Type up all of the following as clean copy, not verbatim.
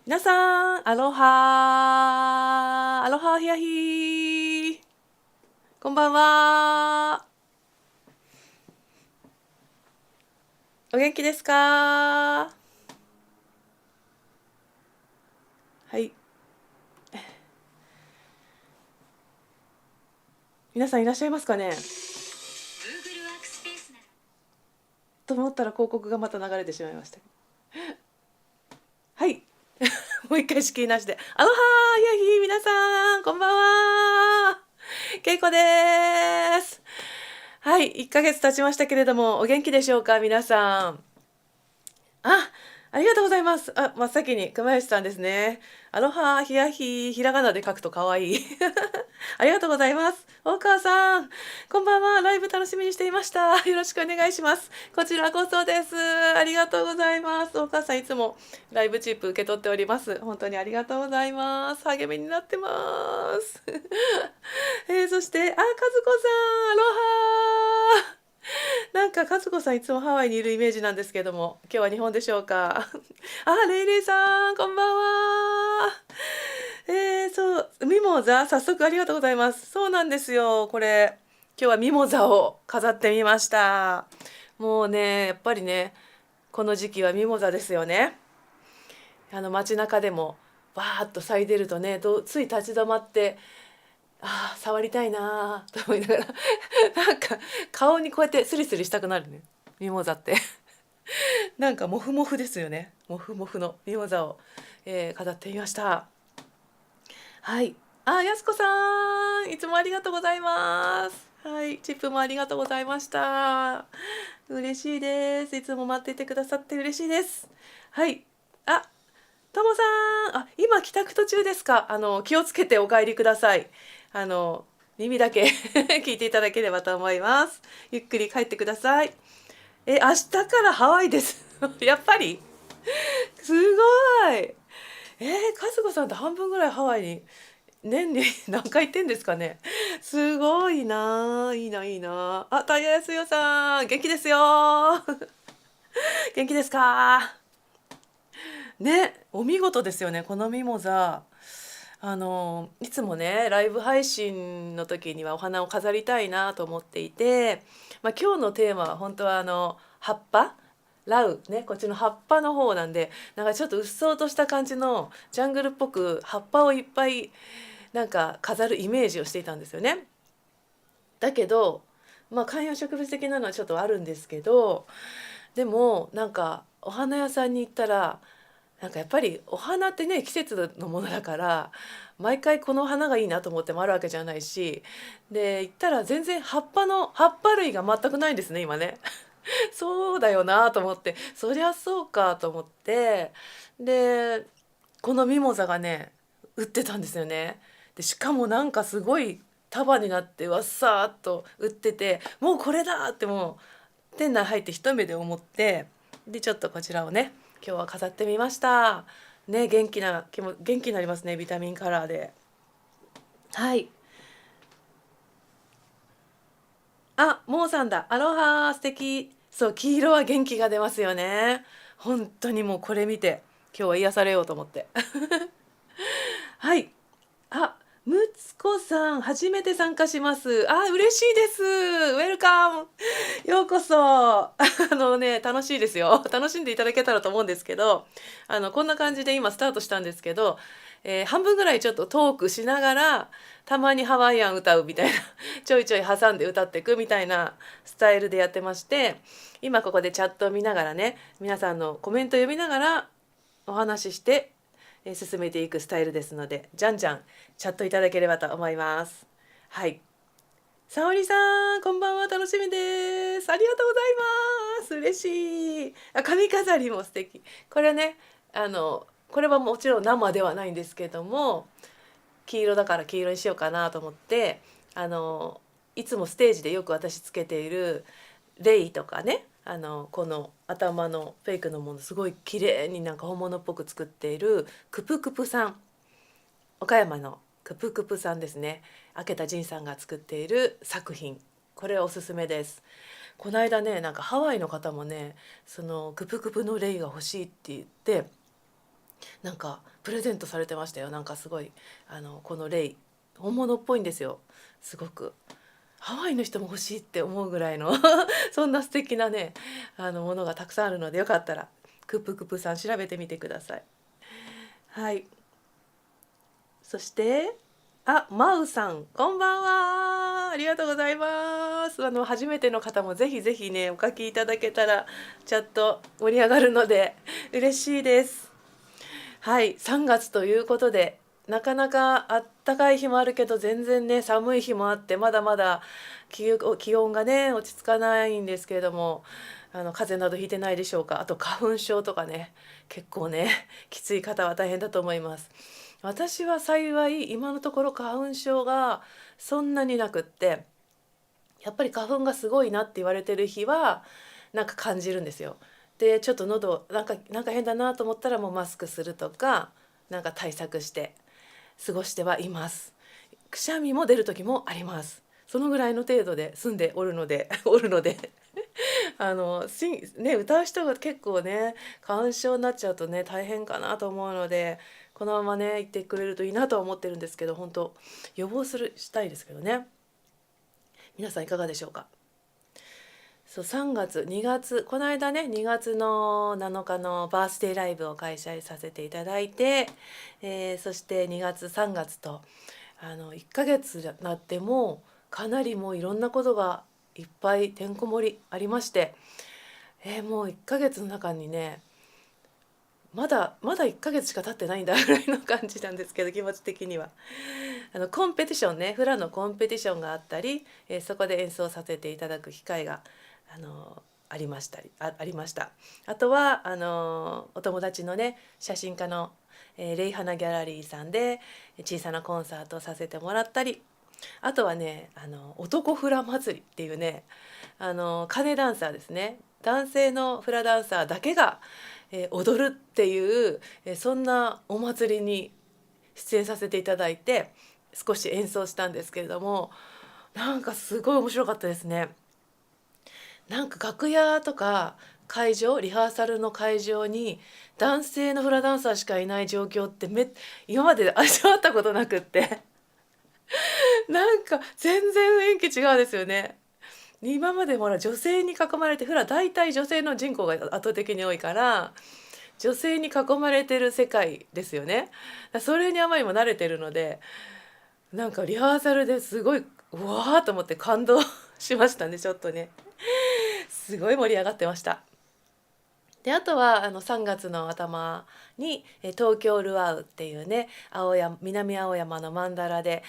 皆さん、アロハアロハヒヤヒこんばんは。お元気ですか？はい。皆さんいらっしゃいますかね？と思ったら広告がまた流れてしまいました。はい。もう一回仕切りなしで。アロハヒヤヒ皆さん、こんばんは。けいこです。はい。1ヶ月経ちましたけれども、お元気でしょうか皆さん。ありがとうございます。真っ先に熊吉さんですね。アロハ、ヒヤヒ、ひらがなで書くと可愛い。ありがとうございます。大川さん、こんばんは。ライブ楽しみにしていました。よろしくお願いします。こちらこそです。ありがとうございます。大川さん、いつもライブチップ受け取っております。本当にありがとうございます。励みになってます。そして、和子さん、アロハ。なんか和子さんいつもハワイにいるイメージなんですけども、今日は日本でしょうか？レイレイさんこんばんは。そうミモザ早速ありがとうございます。そうなんですよ。これ今日はミモザを飾ってみました。もうねやっぱりねこの時期はミモザですよね。街中でもバーッと咲いてるとねつい立ち止まって触りたいなと思いながらなんか顔にこうやってスリスリしたくなるねミモザってなんかモフモフですよね。モフモフのミモザを、飾ってみました。はい。やすこさんいつもありがとうございます。はい、チップもありがとうございました。嬉しいです。いつも待っていてくださって嬉しいです。はい。あともさん、今帰宅途中ですか？気をつけてお帰りください。耳だけ聞いていただければと思います。ゆっくり帰ってください。明日からハワイです。やっぱりすごい。和子さんって半分ぐらいハワイに年に何回行ってんですかね。すごいな。いいな、いいな。タイヤやすよさん、元気ですよ。元気ですか？ね、お見事ですよね。このミモザ。いつもねライブ配信の時にはお花を飾りたいなと思っていて、今日のテーマは本当は葉っぱラウねこっちの葉っぱの方なんでなんかちょっとうっそうとした感じのジャングルっぽく葉っぱをいっぱいなんか飾るイメージをしていたんですよね。だけど観葉植物的なのはちょっとあるんですけどでもなんかお花屋さんに行ったらなんかやっぱりお花ってね季節のものだから毎回この花がいいなと思ってもあるわけじゃないしで行ったら全然葉っぱ類が全くないんですね今ね。そうだよなと思ってそりゃそうかと思ってでこのミモザがね売ってたんですよね。でしかもなんかすごい束になってわっさーっと売っててもうこれだってもう店内入って一目で思ってでちょっとこちらをね今日は飾ってみました。ね元気な気も元気になりますねビタミンカラーで。はい。モーさんだ。アロハ素敵。そう黄色は元気が出ますよね。本当にもうこれ見て今日は癒されようと思って。はい。むつこさん、初めて参加します。嬉しいです。ウェルカム。ようこそ。楽しいですよ。楽しんでいただけたらと思うんですけど、こんな感じで今スタートしたんですけど、半分ぐらいちょっとトークしながら、たまにハワイアン歌うみたいな、ちょいちょい挟んで歌っていくみたいなスタイルでやってまして、今ここでチャットを見ながらね、皆さんのコメント読みながらお話しして進めていくスタイルですのでじゃんじゃんチャットいただければと思います。はい。沙織さんこんばんは楽しみです。ありがとうございます。嬉しい。髪飾りも素敵。これねこれはもちろん生ではないんですけども黄色だから黄色にしようかなと思っていつもステージでよく私つけているレイとかねこの頭のフェイクのものすごい綺麗になんか本物っぽく作っているクプクプさん岡山のクプクプさんですね明田仁さんが作っている作品これおすすめです。この間ねなんかハワイの方もねそのクプクプのレイが欲しいって言ってなんかプレゼントされてましたよ。なんかすごいこのレイ本物っぽいんですよ。すごくハワイの人も欲しいって思うぐらいのそんな素敵なねものがたくさんあるので、よかったらクップクップさん調べてみてください。はい。そしてマウさん、こんばんは。ありがとうございます。初めての方もぜひぜひね、お書きいただけたら、チャット盛り上がるので、嬉しいです。はい、3月ということで、なかなかあったかい日もあるけど、全然ね、寒い日もあって、まだまだ気温がね、落ち着かないんですけれども、風邪などひいてないでしょうか。あと花粉症とかね、結構ね、きつい方は大変だと思います。私は幸い今のところ花粉症がそんなになくって、やっぱり花粉がすごいなって言われてる日はなんか感じるんですよ。でちょっと喉なんか変だなと思ったらもうマスクするとかなんか対策して過ごしてはいます。くしゃみも出る時もあります。そのぐらいの程度で済んでおるので歌う人が結構ね花粉症になっちゃうとね大変かなと思うので、このままね言ってくれるといいなとは思ってるんですけど、本当予防したいですけどね。皆さんいかがでしょうか。そう3月2月この間ね2月の7日のバースデーライブを開催させていただいて、そして2月3月と1ヶ月になってもかなりもういろんなことがいっぱいてんこ盛りありまして、もう1ヶ月の中にねまだ1ヶ月しか経ってないんだぐらいの感じなんですけど、気持ち的にはコンペティションね、フラのコンペティションがあったり、そこで演奏させていただく機会がありました。あとはお友達のね写真家の、レイハナギャラリーさんで小さなコンサートをさせてもらったり、あとはね男フラ祭りっていうね鐘ダンサーですね、男性のフラダンサーだけが、踊るっていう、そんなお祭りに出演させていただいて少し演奏したんですけれども、なんかすごい面白かったですね。なんか楽屋とかリハーサルの会場に男性のフラダンサーしかいない状況って今まで味わったことなくってなんか全然雰囲気違うですよね。今までほら女性に囲まれて大体女性の人口が圧倒的に多いから女性に囲まれてる世界ですよね。それにあまりにも慣れてるので、なんかリハーサルですごいうわーと思って感動しましたね。ちょっとねすごい盛り上がってました。であとは3月の頭に東京ルアウっていうね南青山のマンダラで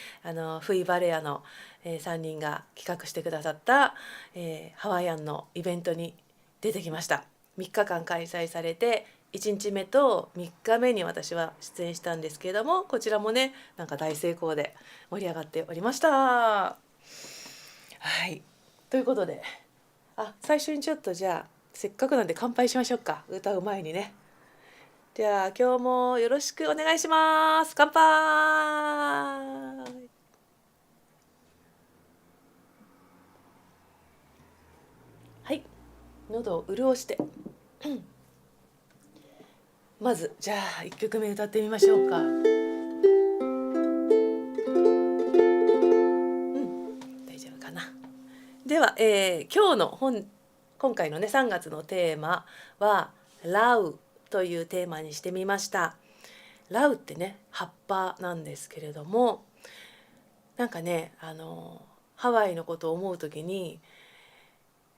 フイバレアの、3人が企画してくださった、ハワイアンのイベントに出てきました。3日間開催されて1日目と3日目に私は出演したんですけれども、こちらもねなんか大成功で盛り上がっておりました。はい、ということで最初にちょっとじゃあせっかくなんで乾杯しましょうか、歌う前にね。じゃあ今日もよろしくお願いします。乾杯。はい、喉を潤してまずじゃあ1曲目歌ってみましょうか。大丈夫かな。では、今回のね3月のテーマはラウというテーマにしてみました。ラウってね葉っぱなんですけれども、なんかねハワイのことを思う時に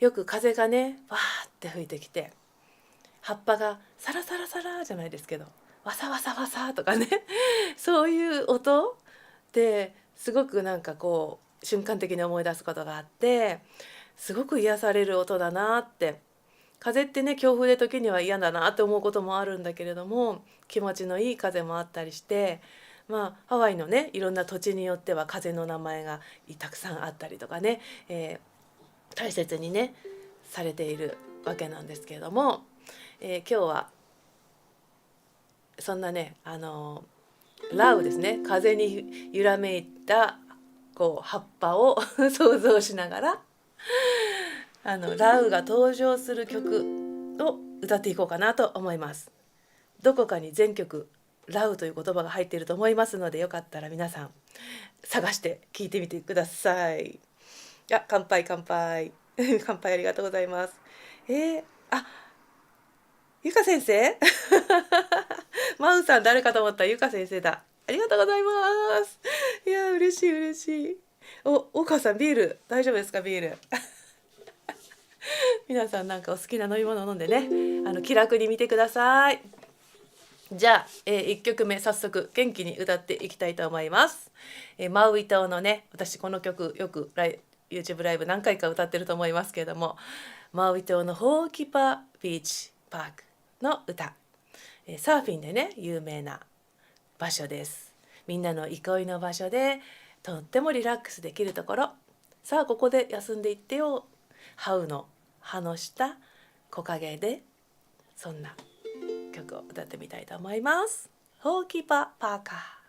よく風がねわーって吹いてきて葉っぱがサラサラサラじゃないですけどワサワサワサとかねそういう音ですごくなんかこう瞬間的に思い出すことがあって、すごく癒される音だなって。風ってね強風で時には嫌だなって思うこともあるんだけれども、気持ちのいい風もあったりして、ハワイのねいろんな土地によっては風の名前がたくさんあったりとかね、大切にねされているわけなんですけれども、今日はそんなねラウですね、風に揺らめいたこう葉っぱを想像しながらラウが登場する曲を歌っていこうかなと思います。どこかに全曲ラウという言葉が入っていると思いますので、よかったら皆さん探して聞いてみてください。乾杯乾杯乾杯、ありがとうございます。あ、ゆか先生マウさん誰かと思ったらゆか先生だ。ありがとうございます。いや嬉しい嬉しい。お母さんビール大丈夫ですか？ビール皆さんなんかお好きな飲み物飲んでね、気楽に見てください。じゃあ、1曲目早速元気に歌っていきたいと思います。マウイ島のね、私この曲よくYouTube ライブ何回か歌ってると思いますけれども、マウイ島のホーキパビーチパークの歌、サーフィンでね有名な場所です。みんなの憩いの場所でとってもリラックスできるところ。さあここで休んでいってよ。ハウの葉の下木陰で、そんな曲を歌ってみたいと思います。ホーキパパーカー。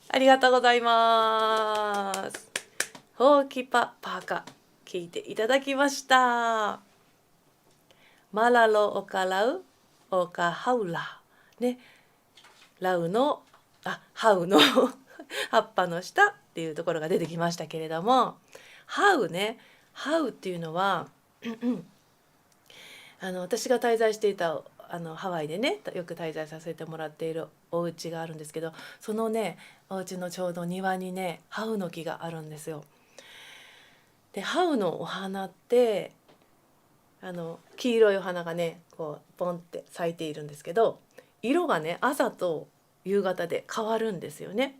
ありがとうございます。ホーキパパーカ聞いていただきました。マラロオカラウオカハウラね、ラウのハウの葉っぱの下っていうところが出てきましたけれども、ハウね、ハウっていうのは私が滞在していたハワイでねよく滞在させてもらっているお家があるんですけど、そのねお家のちょうど庭にねハウの木があるんですよ。でハウのお花って黄色いお花がねこうポンって咲いているんですけど、色がね朝と夕方で変わるんですよね。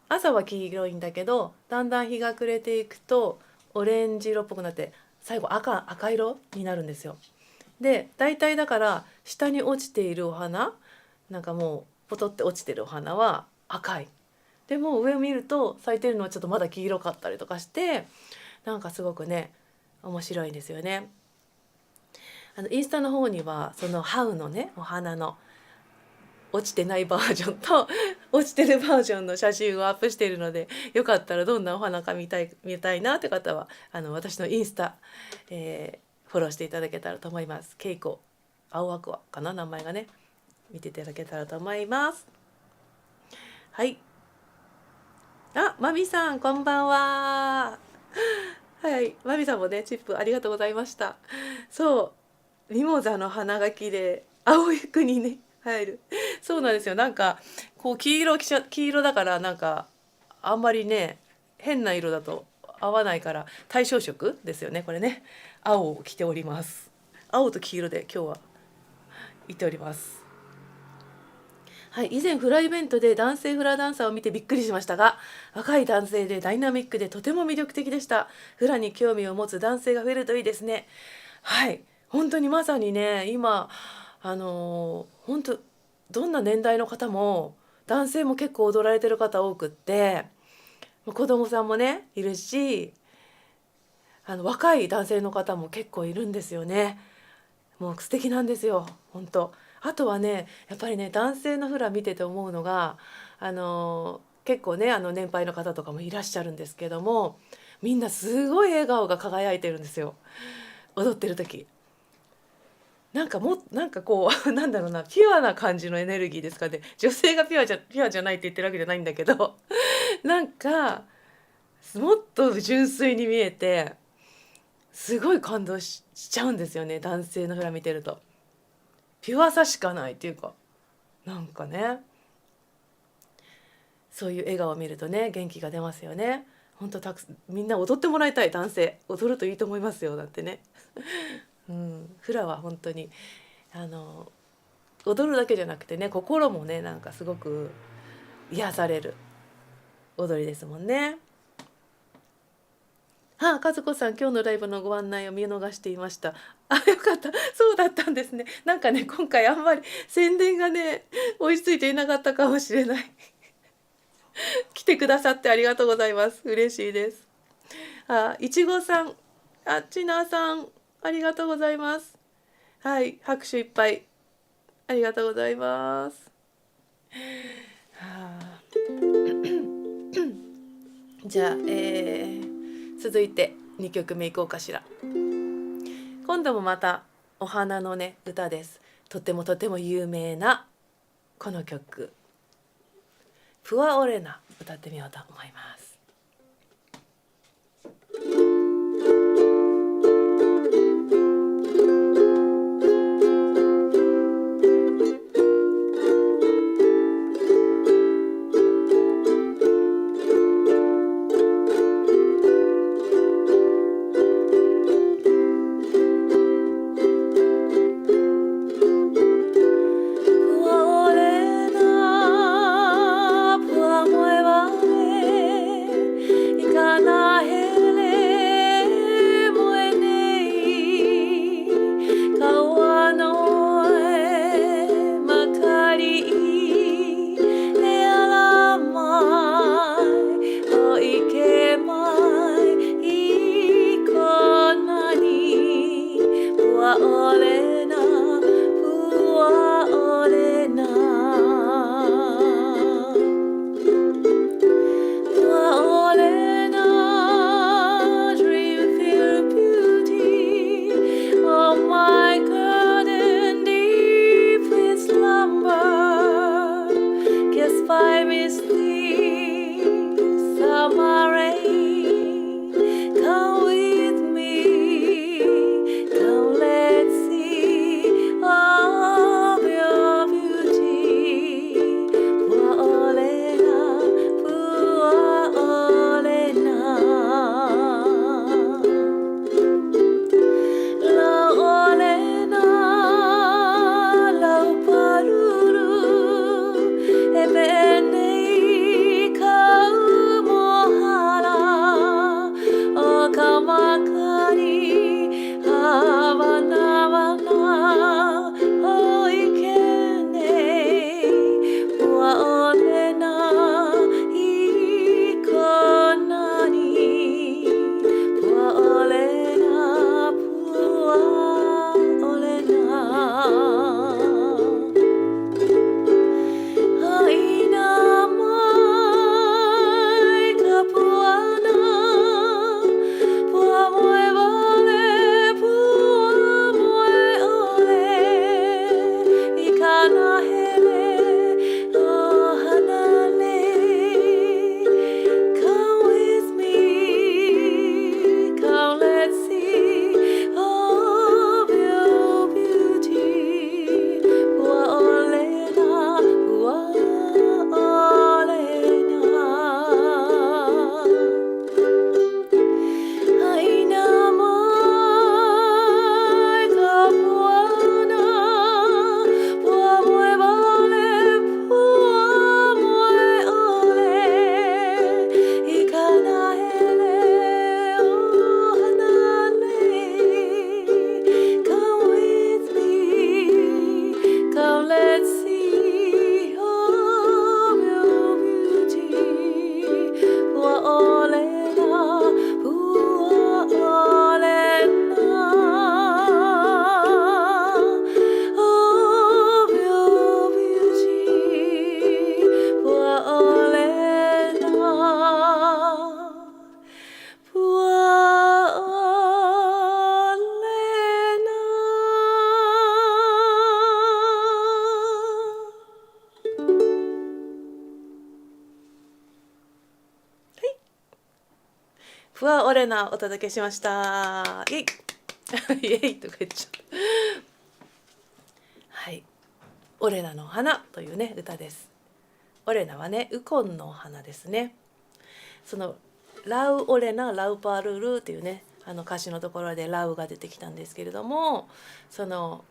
朝は黄色いんだけど、だんだん日が暮れていくとオレンジ色っぽくなって最後赤色になるんですよ。で大体だから下に落ちているお花、なんかもうポトって落ちてるお花は赤い。でも上を見ると咲いてるのはちょっとまだ黄色かったりとかして、なんかすごくね面白いんですよね。インスタの方にはそのハウのねお花の落ちてないバージョンと落ちてるバージョンの写真をアップしているので、よかったらどんなお花か見たいなって方は私のインスタ、フォローしていただけたらと思います。ケイコ青アクアかな、名前がね、見ていただけたらと思います。はい、マミさんこんばんは。はい、マミさんもねチップありがとうございました。そう、ミモザの花が綺麗。青い服にね入る。そうなんですよ。なんかこう黄色だからなんかあんまりね変な色だと合わないから対照色ですよねこれね。青を着ております。青と黄色で今日は行っております。はい、以前フライベントで男性フラダンサーを見てびっくりしましたが、若い男性でダイナミックでとても魅力的でした。フラに興味を持つ男性が増えるといいですね。はい、本当にまさにね、今本当どんな年代の方も男性も結構踊られてる方多くって、子供さんもねいるし、若い男性の方も結構いるんですよね。もう素敵なんですよ本当。あとはねやっぱりね男性のフラ見てて思うのが結構ね年配の方とかもいらっしゃるんですけども、みんなすごい笑顔が輝いてるんですよ踊ってる時。なんかこうなんだろうな、ピュアな感じのエネルギーですかね。女性がピュアじゃないって言ってるわけじゃないんだけどなんかもっと純粋に見えてすごい感動しちゃうんですよね、男性のフラ見てると。ピュアさしかないっていうか、なんかねそういう笑顔を見るとね元気が出ますよね。ほんとみんな踊ってもらいたい。男性踊るといいと思いますよだってねフラは本当にあの踊るだけじゃなくてね、心もねなんかすごく癒される踊りですもんね。和子さん、今日のライブのご案内を見逃していました。あ、よかった。そうだったんですね。なんかね、今回あんまり宣伝がね、追いついていなかったかもしれない。来てくださってありがとうございます。嬉しいです。いちごさん、ちなさん、ありがとうございます。はい、拍手いっぱい。ありがとうございます。じゃあ、続いて2曲目いこうかしら。今度もまたお花のね歌です。とてもとても有名なこの曲「プアオレナ」歌ってみようと思います。ふわオレナお届けしました。イエイイエイとか言っちゃった。はい、オレナの花というね歌です。オレナはねウコンの花ですね。そのラウオレナラウパールールっていうね歌詞のところでラウが出てきたんですけれども、その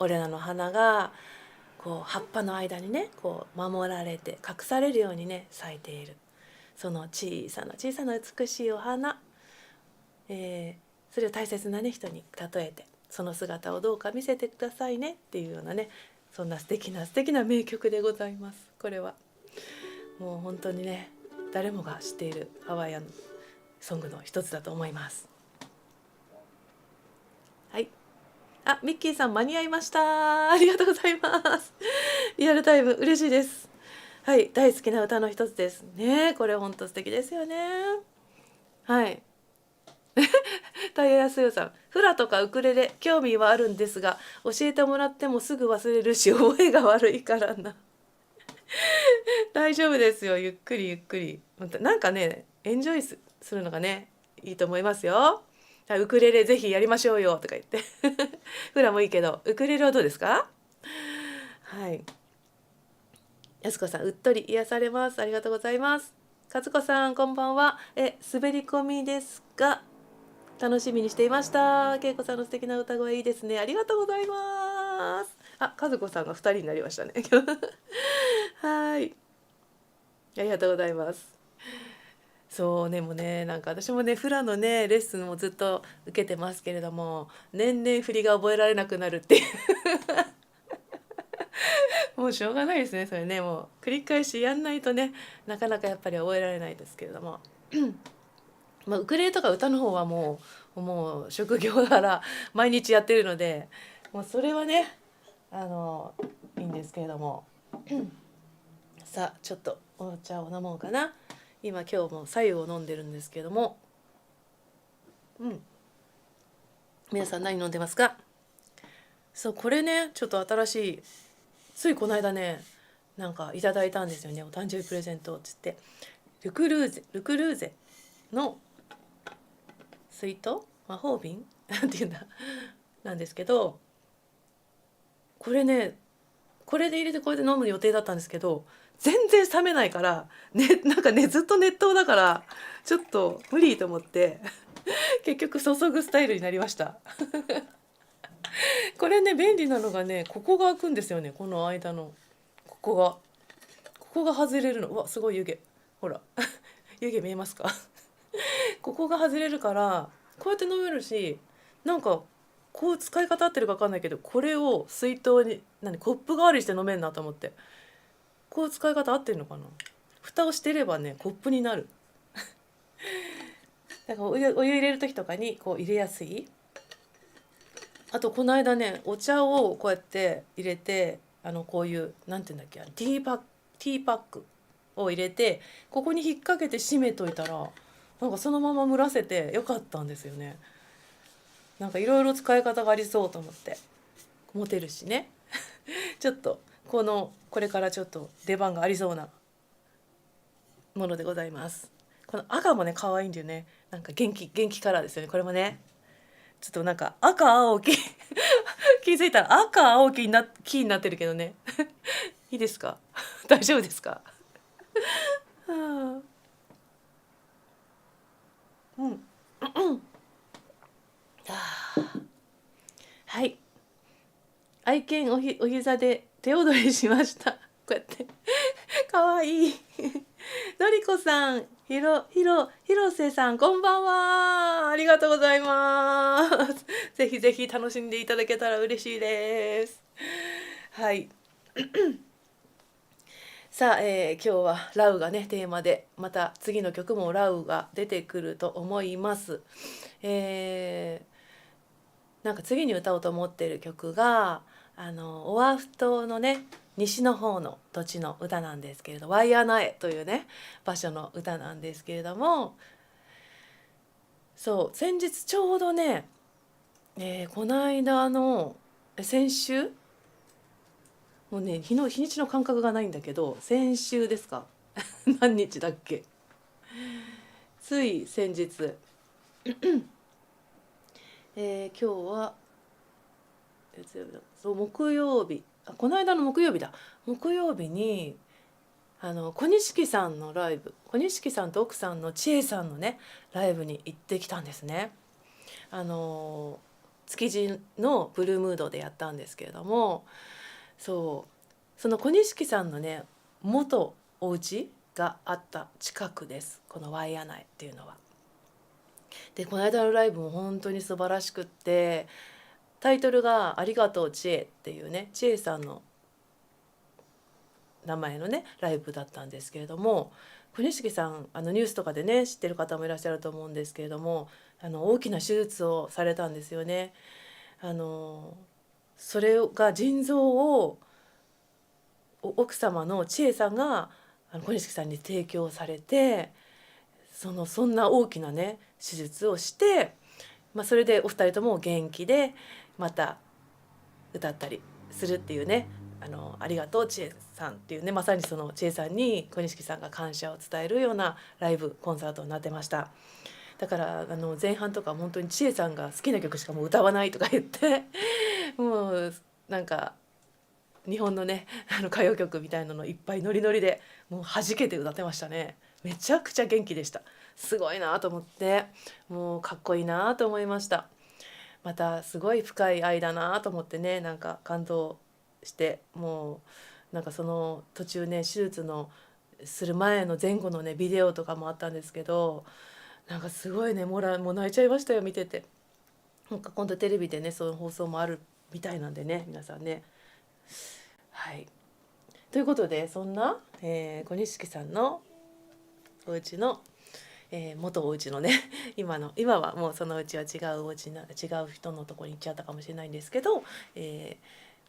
オレナの花がこう葉っぱの間にねこう守られて隠されるようにね咲いている、その小さな小さな美しいお花、それを大切なね人に例えて、その姿をどうか見せてくださいねっていうようなね、そんな素敵な素敵な名曲でございます。これはもう本当にね誰もが知っているハワイアンソングの一つだと思います。はい、あ、ミッキーさん間に合いました。ありがとうございます。リアルタイム嬉しいです。はい、大好きな歌の一つですね。これ本当素敵ですよね。はい。タイヤスヨさん、フラとかウクレレ興味はあるんですが、教えてもらってもすぐ忘れるし覚えが悪いからな。大丈夫ですよ、ゆっくりゆっくり。なんかねエンジョイするのがねいいと思いますよ。ウクレレぜひやりましょうよとか言ってフラもいいけどウクレレはどうですか。はい、やすこさんうっとり癒されます。ありがとうございます。かずこさんこんばんは。滑り込みですが楽しみにしていました。けいこさんの素敵な歌声いいですね。ありがとうございます。あ、かずこさんが2人になりましたねはい、ありがとうございます。そうね、もうねなんか私もねフラのねレッスンをずっと受けてますけれども、年々振りが覚えられなくなるっていうもうしょうがないですねそれね。もう繰り返しやんないとねなかなかやっぱり覚えられないですけれどもまあ、ウクレレとか歌の方はもう職業柄毎日やってるので、もうそれはねいいんですけれどもさあちょっとお茶を飲もうかな。今日も白湯を飲んでるんですけども、皆さん何飲んでますか。そうこれねちょっと新しい、ついこの間ねなんかいただいたんですよね、お誕生日プレゼントっつって。ルクルーゼの水筒魔法瓶なんていうんだなんですけど、これねこれで入れてこれで飲む予定だったんですけど全然冷めないから、ね、なんかねずっと熱湯だからちょっと無理と思って結局注ぐスタイルになりましたこれね便利なのがねここが開くんですよね、この間のここが外れるの。うわすごい湯気、ほら湯気見えますかここが外れるからこうやって飲めるし、なんかこう使い方合ってるか分かんないけどこれを水筒にコップ代わりにして飲めんなと思って、こう使い方合ってるのかな。蓋をしてればねコップになるだからお湯入れる時とかにこう入れやすい。あとこの間ねお茶をこうやって入れてこういうなんていうんだっけティーパックを入れてここに引っ掛けて閉めといたらなんかそのまま蒸らせてよかったんですよね。なんかいろいろ使い方がありそうと思って持てるしねちょっとこれからちょっと出番がありそうなものでございます。この赤もね可愛いんだよね。なんか元気カラーですよねこれもね。ちょっとなんか赤青黄気づいたら赤青黄になってるけどねいいですか大丈夫ですかはあ、うんはい、愛犬お膝で手踊りしました。こうやってかわいいのりこさん、広瀬さん、こんばんは。ありがとうございます。ぜひぜひ楽しんでいただけたら嬉しいです。はい。さあ、今日はラウがねテーマで、また次の曲もラウが出てくると思います。なんか次に歌おうと思っている曲がオアフ島のね西の方の土地の歌なんですけれど、ワイアナエというね場所の歌なんですけれども、そう先日ちょうどね、この間の先週もうね日にちの感覚がないんだけど、先週ですか何日だっけ、つい先日今日は月曜日だそう木曜日この間の木曜日だ木曜日に小錦さんのライブ小錦さんと奥さんの千恵さんのねライブに行ってきたんですね。築地のブルームードでやったんですけれどもその小錦さんのね元お家があった近くですこのワイアナイっていうのは。でこの間のライブも本当に素晴らしくってタイトルが「ありがとう千恵」っていうね千恵さんの名前のねライブだったんですけれども小錦さんニュースとかでね知ってる方もいらっしゃると思うんですけれども大きな手術をされたんですよね。それが腎臓を奥様の千恵さんが小錦さんに提供されてそんな大きなね手術をして、それでお二人とも元気でまた歌ったりするっていうねありがとう千恵さんっていうねまさにその千恵さんに小錦さんが感謝を伝えるようなライブコンサートになってました。だから前半とか本当に千恵さんが好きな曲しかもう歌わないとか言ってもうなんか日本のね歌謡曲みたいなのいっぱいノリノリでもう弾けて歌ってましたね。めちゃくちゃ元気でした。すごいなと思ってもうかっこいいなと思いました。またすごい深い愛だなと思ってねなんか感動してもうなんかその途中ね手術のする前の前後のねビデオとかもあったんですけどなんかすごいねもう泣いちゃいましたよ見てて。なんか今度テレビでねその放送もあるみたいなんでね皆さんね。はいということでそんな、小錦さんのお家の、元お家のね今はもうそのうちは違うお家違う人のところに行っちゃったかもしれないんですけど、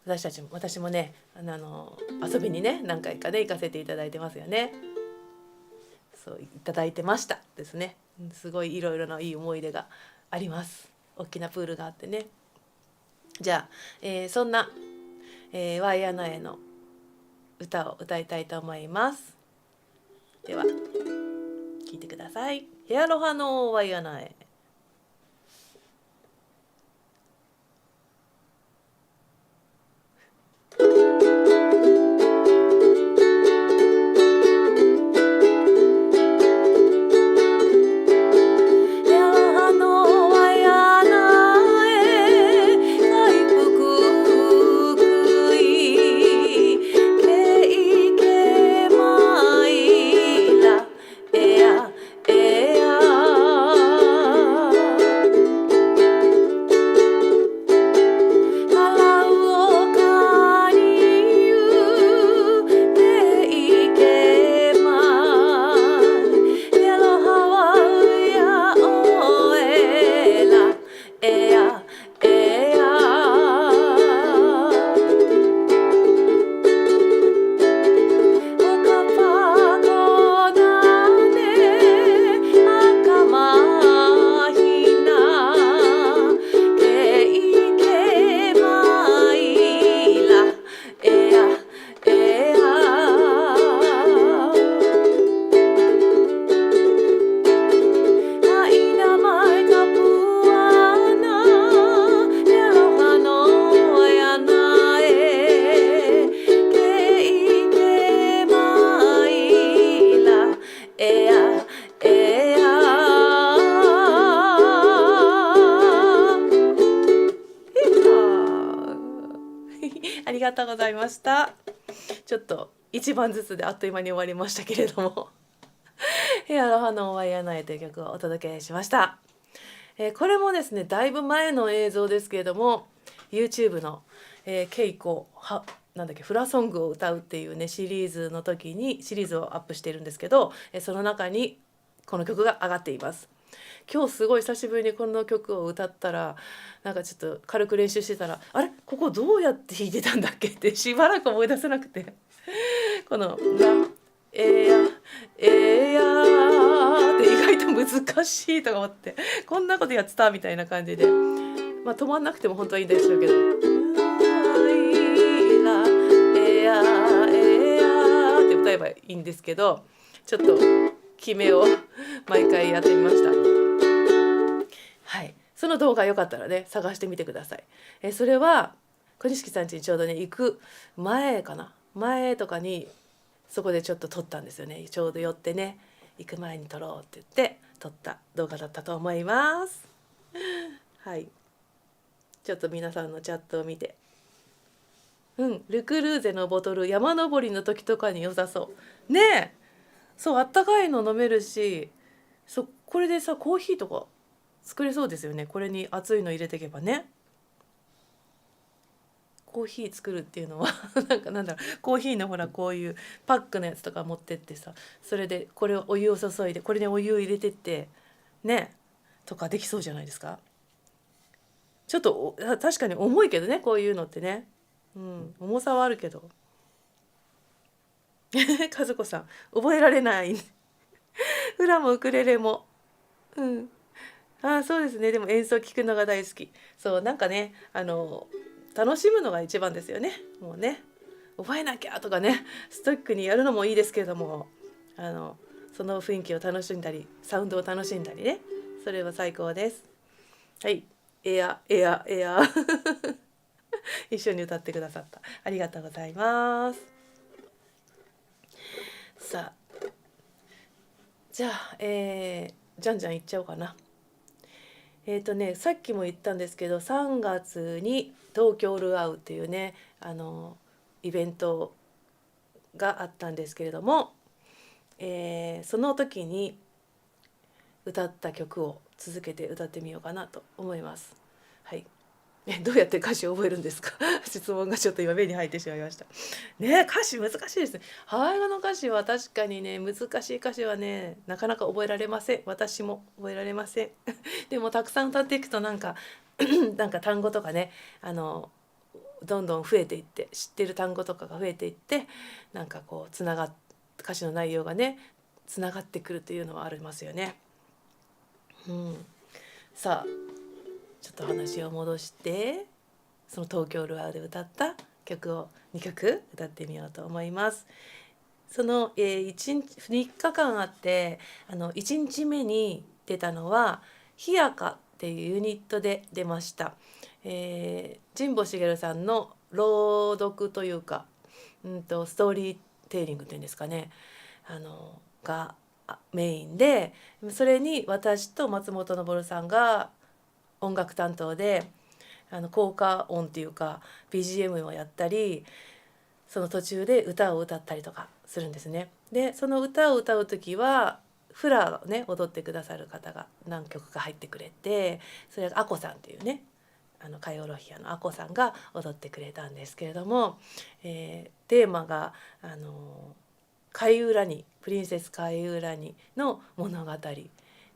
私もね遊びにね何回かね行かせていただいてますよね。そういただいてましたですね。すごいいろいろないい思い出があります。大きなプールがあってね。じゃあ、そんな、ワイアナへの歌を歌いたいと思います。では聴いてください。ヘアロハのワイアナへ。ありがとうございました。ちょっと一番ずつであっという間に終わりましたけれどもヘアロハのワイヤーナイという曲をお届けしました。これもですねだいぶ前の映像ですけれども YouTube の、ケイコなんだっけフラソングを歌うっていうねシリーズをアップしているんですけど、その中にこの曲が上がっています。今日すごい久しぶりにこの曲を歌ったらなんかちょっと軽く練習してたらあれここどうやって弾いてたんだっけってしばらく思い出せなくてこの「ラエヤエヤ」って意外と難しいとか思ってこんなことやってたみたいな感じで止まんなくても本当はいいんでしょうけど「ラエヤエヤ」って歌えばいいんですけどちょっと決めを毎回やってみました。その動画よかったらね探してみてください。それは小錦さん家にちょうどね行く前かな、前とかにそこでちょっと撮ったんですよね。ちょうど寄ってね、行く前に撮ろうって言って撮った動画だったと思います。はい、ちょっと皆さんのチャットを見て、ルクルーゼのボトル山登りの時とかに良さそうね。え、そう、あったかいの飲めるし、これでさコーヒーとか作れそうですよね。これに熱いの入れていけばね。コーヒー作るっていうのはなんだろう、コーヒーのほらこういうパックのやつとか持ってってさ、それでこれをお湯を注いでこれにお湯を入れてってねとかできそうじゃないですか。ちょっと確かに重いけどね、こういうのってね、重さはあるけど和子さん覚えられないフラもウクレレも、そうですね。でも演奏聞くのが大好き。そう、なんかね、楽しむのが一番ですよね。もうね、覚えなきゃとかね、ストイックにやるのもいいですけれども、その雰囲気を楽しんだりサウンドを楽しんだりね、それは最高です。はい、エアエアエア一緒に歌ってくださった、ありがとうございます。さあ、じゃあ、じゃんじゃんいっちゃおうかな。さっきも言ったんですけど、3月に東京ルアウっていうねイベントがあったんですけれども、その時に歌った曲を続けて歌ってみようかなと思います。はい。どうやって歌詞を覚えるんですか質問がちょっと今目に入ってしまいましたね。歌詞難しいですね。ハワイ語の歌詞は確かにね、難しい歌詞はねなかなか覚えられません。私も覚えられませんでもたくさん歌っていくとなんかなんか単語とかね、どんどん増えていって、知ってる単語とかが増えていって、なんかこう歌詞の内容がねつながってくるというのはありますよね。さあ、ちょっと話を戻して、その東京ルアーで歌った曲を2曲歌ってみようと思います。その、3日間あって、1日目に出たのはひやかっていうユニットで出ました。神保茂さんの朗読というか、ストーリーテイリングっていうんですかね、がメインで、それに私と松本昇さんが音楽担当で効果音っていうか BGM をやったり、その途中で歌を歌ったりとかするんですね。でその歌を歌う時はフラをね踊ってくださる方が何曲か入ってくれて、それがアコさんっていうねカイオロヒアのアコさんが踊ってくれたんですけれども、テーマがカイウラニ、プリンセスカイウラニの物語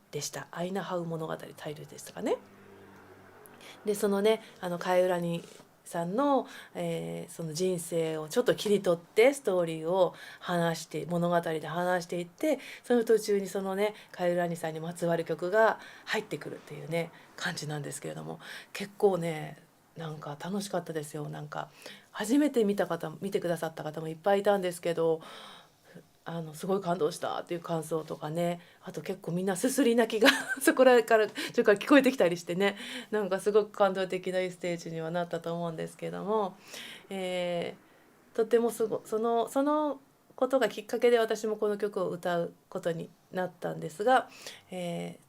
でした。アイナハウ物語タイトルですかね。でそのねカイウラニさんの、その人生をちょっと切り取ってストーリーを物語で話していって、その途中にそのねカイウラニさんにまつわる曲が入ってくるっていうね感じなんですけれども、結構ねなんか楽しかったですよ。なんか初めて見てくださった方もいっぱいいたんですけど、すごい感動したっていう感想とかね、あと結構みんなすすり泣きがそこらからちょっと聞こえてきたりしてね、なんかすごく感動的ないいステージにはなったと思うんですけども、とてもそのことがきっかけで私もこの曲を歌うことになったんですが、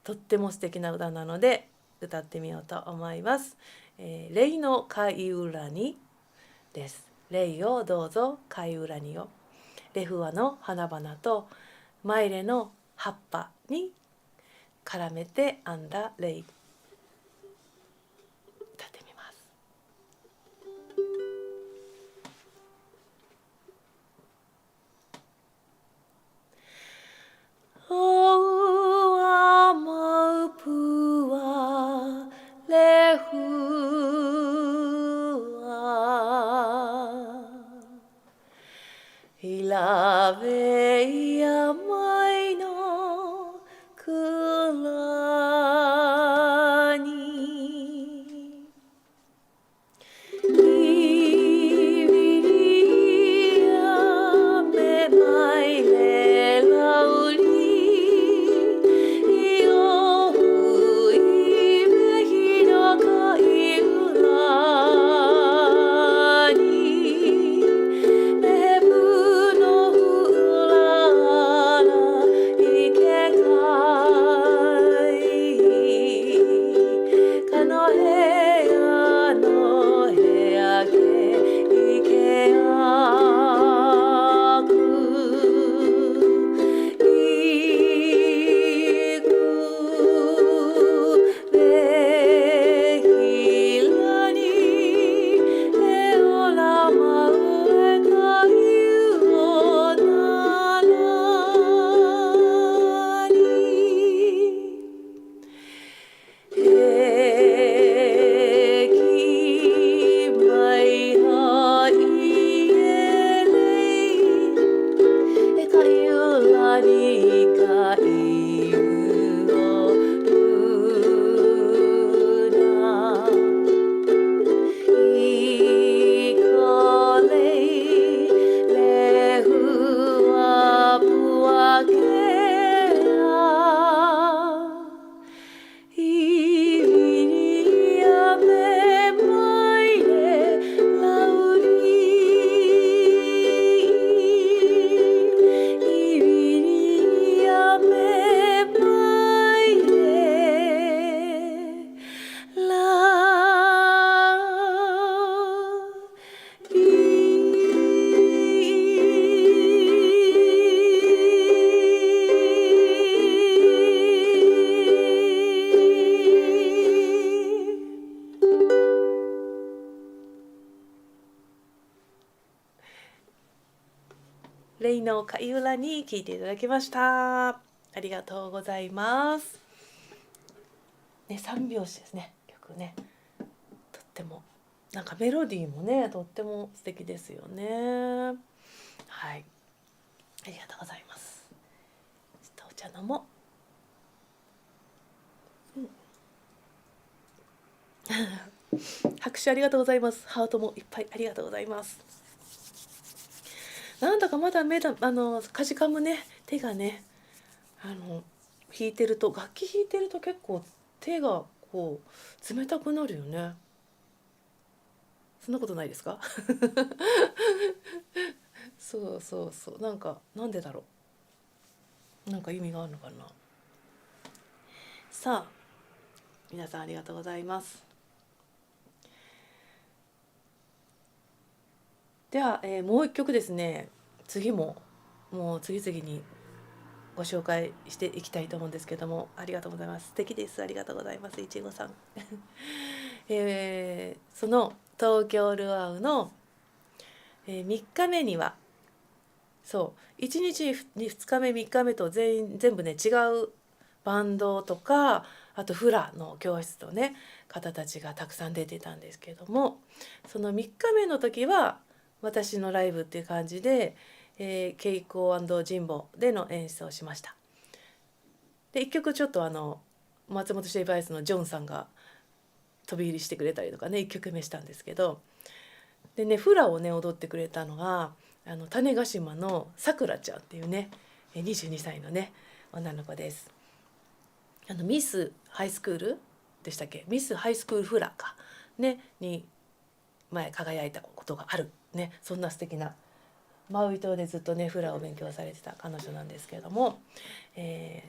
とっても素敵な歌なので歌ってみようと思います。レイの貝裏にです。レイをどうぞ貝裏にを。レフアの花々とマイレの葉っぱに絡めて編んだレイ、歌ってみます。Oh, amaupua lehua Ilaveia mai no kulani Iviria me mai le lauli Iohu ivehi レイの貝裏に聴いていただきました。ありがとうございます。ね、三拍子ですね、曲ね。とってもなんかメロディーもね、とっても素敵ですよね。はい、ありがとうございます。ちょっとお茶飲もう。拍手ありがとうございます。ハートもいっぱいありがとうございます。なんだかまだかじかむね、手がね、弾いてると、楽器弾いてると結構手がこう冷たくなるよね。そんなことないですか？そうそうそう、なんでだろう。なんか意味があるのかな。さあ、皆さんありがとうございます。では、もう一曲ですね。次ももう次々にご紹介していきたいと思うんですけども、ありがとうございます。素敵です。ありがとうございます。いちごさん。その東京ルアウの、3日目には、そう1日2日目3日目と全部ね違うバンドとか、あとフラの教室とね方たちがたくさん出てたんですけども、その3日目の時は私のライブっていう感じで、ケイコージンボでの演出をしました。で1曲ちょっと松本シェイバイスのジョンさんが飛び入りしてくれたりとかね、1曲目したんですけど、でねフラをね踊ってくれたのが種子島のさくらちゃんっていうね22歳のね女の子です。ミスハイスクールでしたっけ、ミスハイスクールフラかねに前輝いたことがあるね、そんな素敵なマウイ島でずっとねフラを勉強されてた彼女なんですけれども、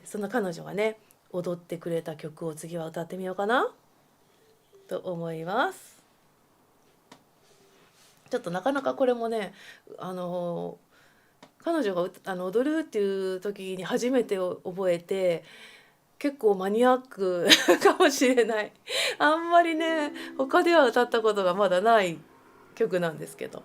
その彼女がね踊ってくれた曲を次は歌ってみようかなと思います。ちょっとなかなかこれもね彼女が踊るっていう時に初めて覚えて、結構マニアックかもしれない。あんまりね他では歌ったことがまだない曲なんですけど、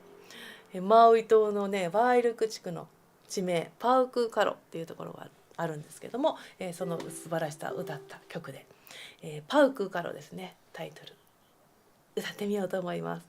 マウイ島のねワイルク地区の地名パウクカロっていうところがあるんですけども、その素晴らしさを歌った曲で、パウクカロですね、タイトル歌ってみようと思います。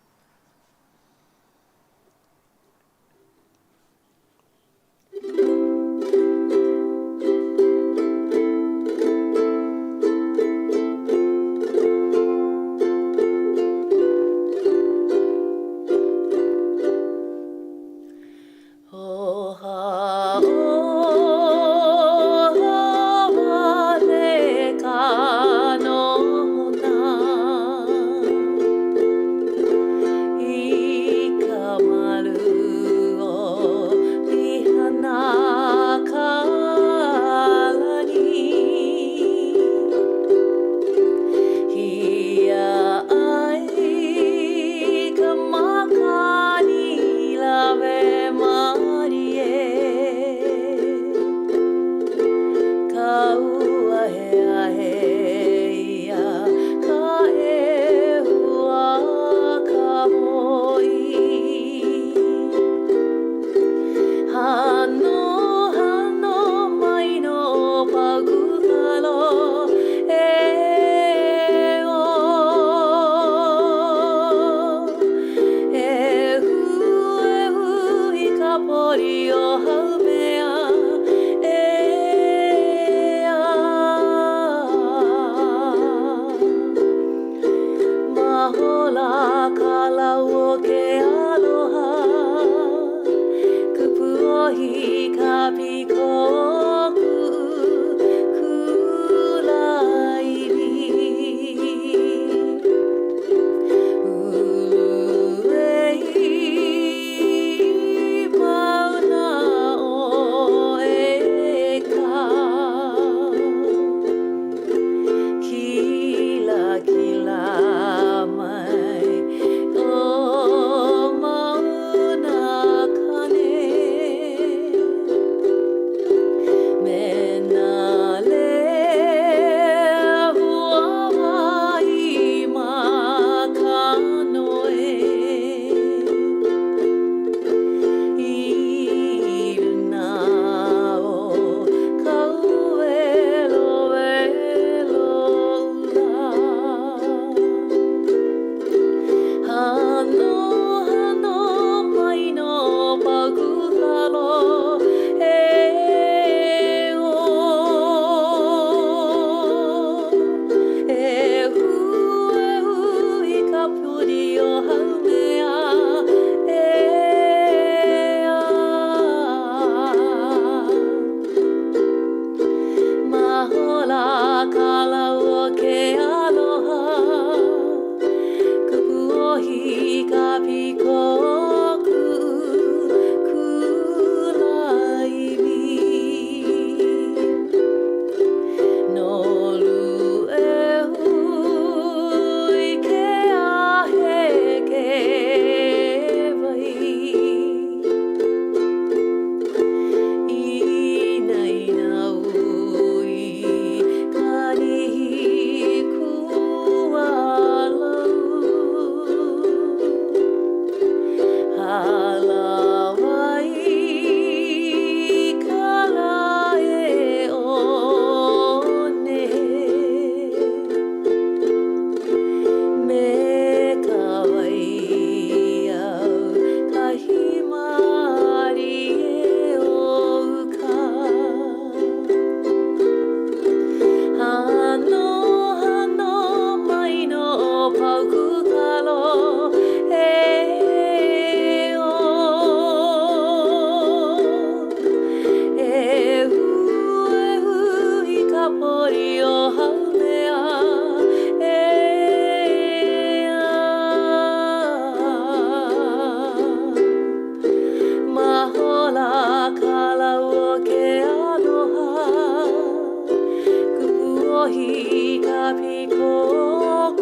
びこく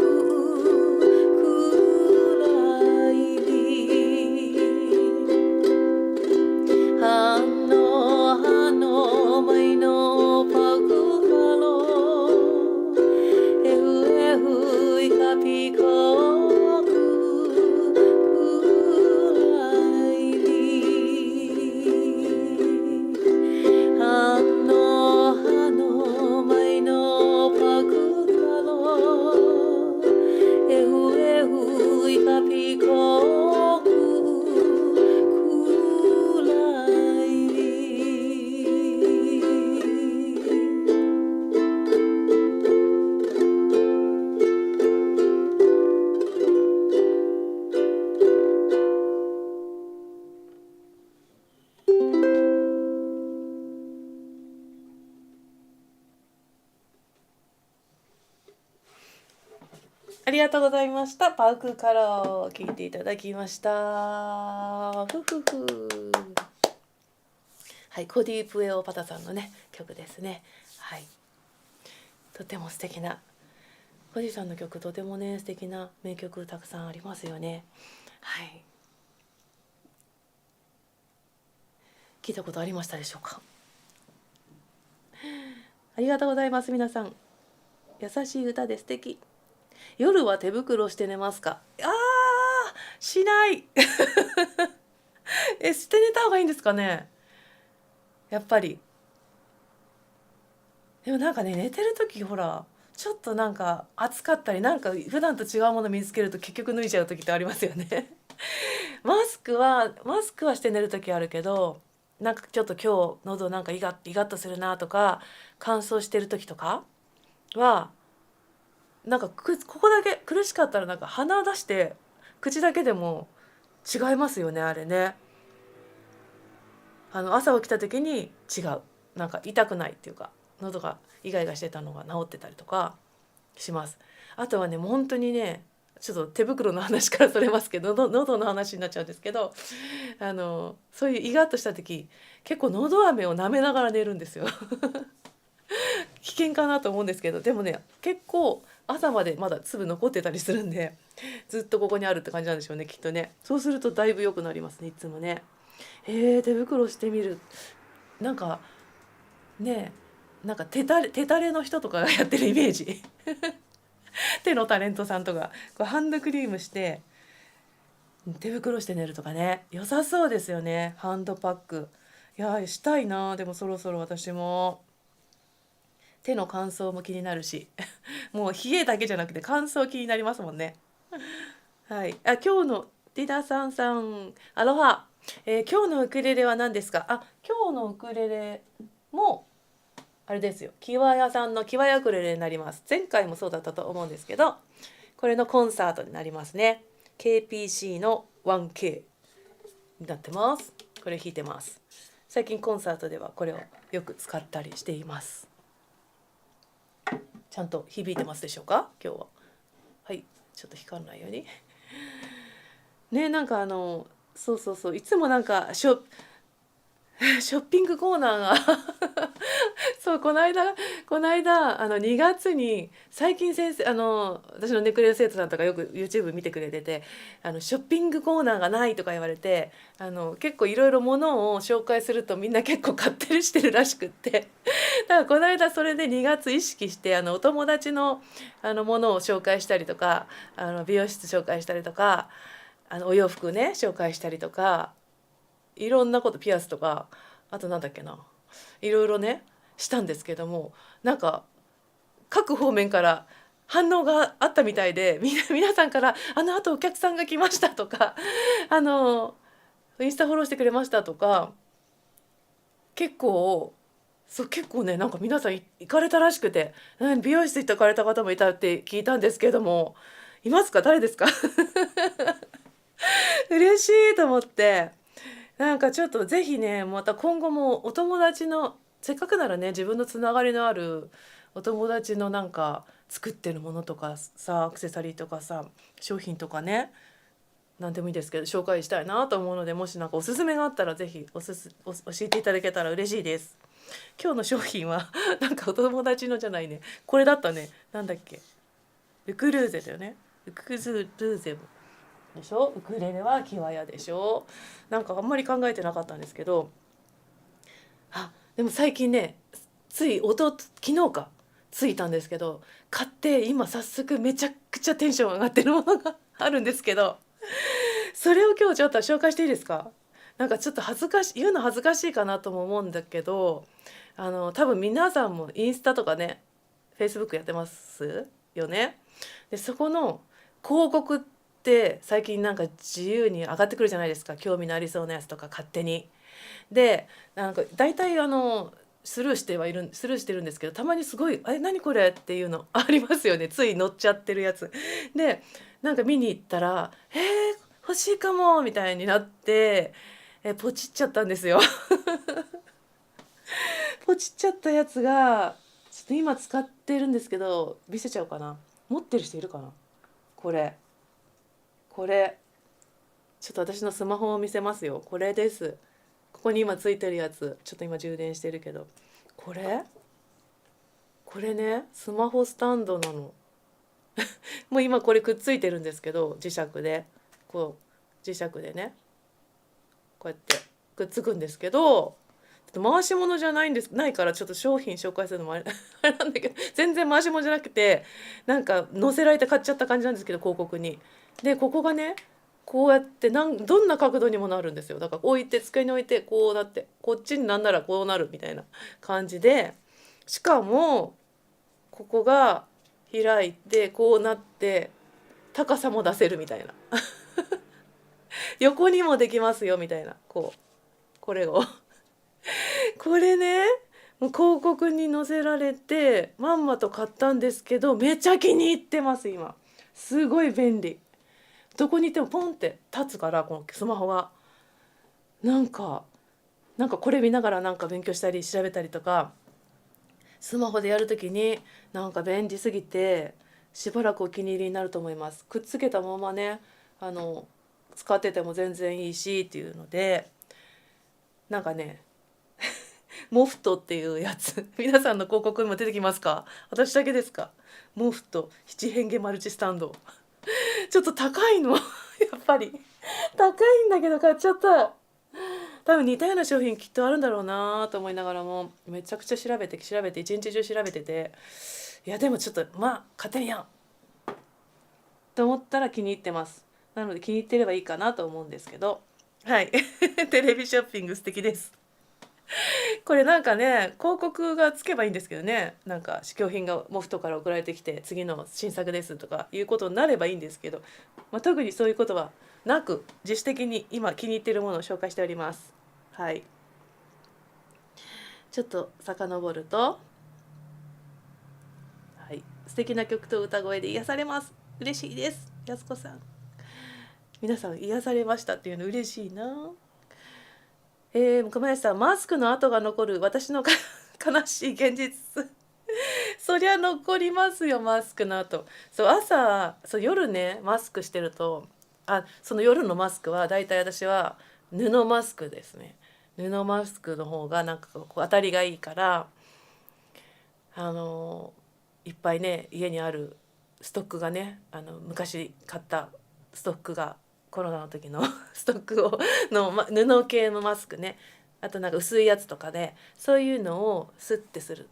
くらいにはのまいのぱくかろえふえふいかぴこくくらいにはのまいのぱくかろえふえふいかぴこくくらいにありがとうございました。パウクカラーを聞いていただきました。ふふふ。はい、コディ・プエオパタさんのね曲ですね。はい。とても素敵なコディさんの曲、とてもね素敵な名曲たくさんありますよね。はい。聞いたことありましたでしょうか。ありがとうございます皆さん。優しい歌で素敵。夜は手袋して寝ますか？しないして寝た方がいいんですかね、やっぱり。でもなんかね、寝てる時ほらちょっとなんか暑かったり、なんか普段と違うもの見つけると結局脱いじゃう時ってありますよねマスクはして寝る時あるけど、なんかちょっと今日喉なんかイガッとするなとか、乾燥してる時とかはなんかここだけ苦しかったらなんか鼻を出して口だけでも違いますよね、あれね。朝起きた時に違う、なんか痛くないっていうか、喉がイガイガしてたのが治ってたりとかします。あとはね、もう本当にね、ちょっと手袋の話からそれますけど、喉の話になっちゃうんですけど、そういうイガッとした時結構喉飴を舐めながら寝るんですよ危険かなと思うんですけど、でもね結構朝までまだ粒残ってたりするんで、ずっとここにあるって感じなんでしょうね、きっとね。そうするとだいぶ良くなりますね、いつもね。手袋してみる。なんかね、なんか手たれの人とかがやってるイメージ手のタレントさんとかこうハンドクリームして手袋して寝るとかね、良さそうですよね。ハンドパック、いやしたいな。でもそろそろ私も手の乾燥も気になるしもう冷えだけじゃなくて乾燥気になりますもんね。はい。今日のディダさんアロハ、今日のウクレレは何ですか？今日のウクレレもあれですよ、キワヤさんのキワヤウクレレになります。前回もそうだったと思うんですけど、これのコンサートになりますね。 KPC の 1K になってます。これ弾いてます。最近コンサートではこれをよく使ったりしています。ちゃんと響いてますでしょうか今日は。はい、ちょっと光らないようにね。なんかそういつもなんかショッピングコーナーがそう、この間2月に最近先生私のネクレル生徒さんとかよく YouTube 見てくれてて、ショッピングコーナーがないとか言われて、結構いろいろ物を紹介するとみんな結構買ってるしてるらしくってだからこの間それで2月意識してお友達のものを紹介したりとか、美容室紹介したりとか、お洋服ね紹介したりとか、いろんなこと、ピアスとか、あとなんだっけな、いろいろねしたんですけども、なんか各方面から反応があったみたいで、皆さんからあとお客さんが来ましたとかインスタフォローしてくれましたとか、結構ね、なんか皆さん行かれたらしくて、美容室行かれた方もいたって聞いたんですけども、いますか？誰ですか？嬉しいと思って、なんかちょっとぜひね、また今後もお友達の、せっかくならね自分のつながりのあるお友達のなんか作ってるものとかさ、アクセサリーとかさ、商品とかね、何でもいいですけど紹介したいなと思うので、もしなんかおすすめがあったらぜひ教えていただけたら嬉しいです。今日の商品はなんかお友達のじゃないね、これだったね。なんだっけ、ウクルーゼだよね。ウクズルーゼでしょ。ウクレレはキワヤでしょ。なんかあんまり考えてなかったんですけど、でも最近ね、つい昨日かついたんですけど、買って今早速めちゃくちゃテンション上がってるものがあるんですけど、それを今日ちょっと紹介していいですか。なんかちょっと恥ずかしい、言うの恥ずかしいかなとも思うんだけど、多分皆さんもインスタとかね、フェイスブックやってますよね。でそこの広告って最近なんか自由に上がってくるじゃないですか。興味のありそうなやつとか勝手に。でなんか大体スルーしてるんですけど、たまにすごい何これっていうのありますよね。つい乗っちゃってるやつで、なんか見に行ったら欲しいかもみたいになって、ポチっちゃったんですよ。ポチっちゃったやつがちょっと今使ってるんですけど、見せちゃおうかな。持ってる人いるかな。これちょっと私のスマホを見せますよ。これです。ここに今ついてるやつ、ちょっと今充電してるけど、これね、スマホスタンドなの。もう今これくっついてるんですけど、磁石でね、こうやってくっつくんですけど、ちょっと回し物じゃないから、ちょっと商品紹介するのもあれあれなんだけど、全然回し物じゃなくて、なんか載せられて買っちゃった感じなんですけど、広告に。でここがね、こうやってどんな角度にもなるんですよ。だから机に置いてこうなって、こっちになんならこうなるみたいな感じで、しかもここが開いてこうなって高さも出せるみたいな。横にもできますよみたいな、これをこれね、もう広告に載せられてまんまと買ったんですけど、めちゃ気に入ってます今。すごい便利。どこにいてもポンって立つから、このスマホがなんかこれ見ながらなんか勉強したり調べたりとか、スマホでやるときになんか便利すぎてしばらくお気に入りになると思います。くっつけたままね、使ってても全然いいしっていうので、なんかね、モフトっていうやつ皆さんの広告にも出てきますか。私だけですか。モフト七変化マルチスタンドちょっと高いのやっぱり高いんだけど買っちゃった。多分似たような商品きっとあるんだろうなと思いながらも、めちゃくちゃ調べて一日中調べてて、いやでもちょっと買ってみようと思ったら気に入ってます。なので気に入ってればいいかなと思うんですけど、はいテレビショッピング素敵です。これなんかね、広告がつけばいいんですけどね。なんか試供品がモフトから送られてきて次の新作ですとかいうことになればいいんですけど、特にそういうことはなく、自主的に今気に入っているものを紹介しております。はい、ちょっと遡ると、はい、素敵な曲と歌声で癒されます。嬉しいです。やすこさん、皆さん癒されましたっていうの嬉しいな。小林さん、マスクの跡が残る私の悲しい現実そりゃ残りますよ、マスクの跡。夜ねマスクしてると、その夜のマスクはだいたい私は布マスクですね。布マスクの方がなんか当たりがいいから、いっぱいね家にあるストックがね、昔買ったストックが、コロナの時のストック布系のマスクね、あとなんか薄いやつとかで、そういうのをスッてする。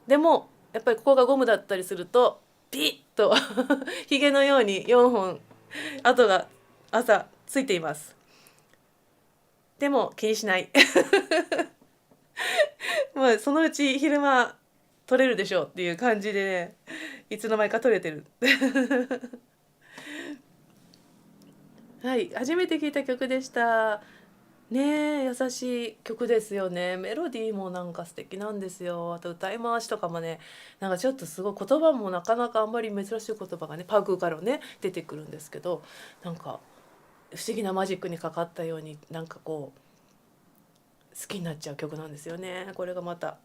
でもやっぱりここがゴムだったりするとピッとひげのように4本跡が朝ついています。でも気にしないもうそのうち昼間取れるでしょうっていう感じでね、いつの間にか取れてるはい、初めて聞いた曲でした。ねえ、優しい曲ですよね。メロディーもなんか素敵なんですよ。あと歌い回しとかもね、なんかちょっとすごい、言葉もなかなかあんまり珍しい言葉がね、パグからね出てくるんですけど、なんか不思議なマジックにかかったように、なんか好きになっちゃう曲なんですよね。これがまた、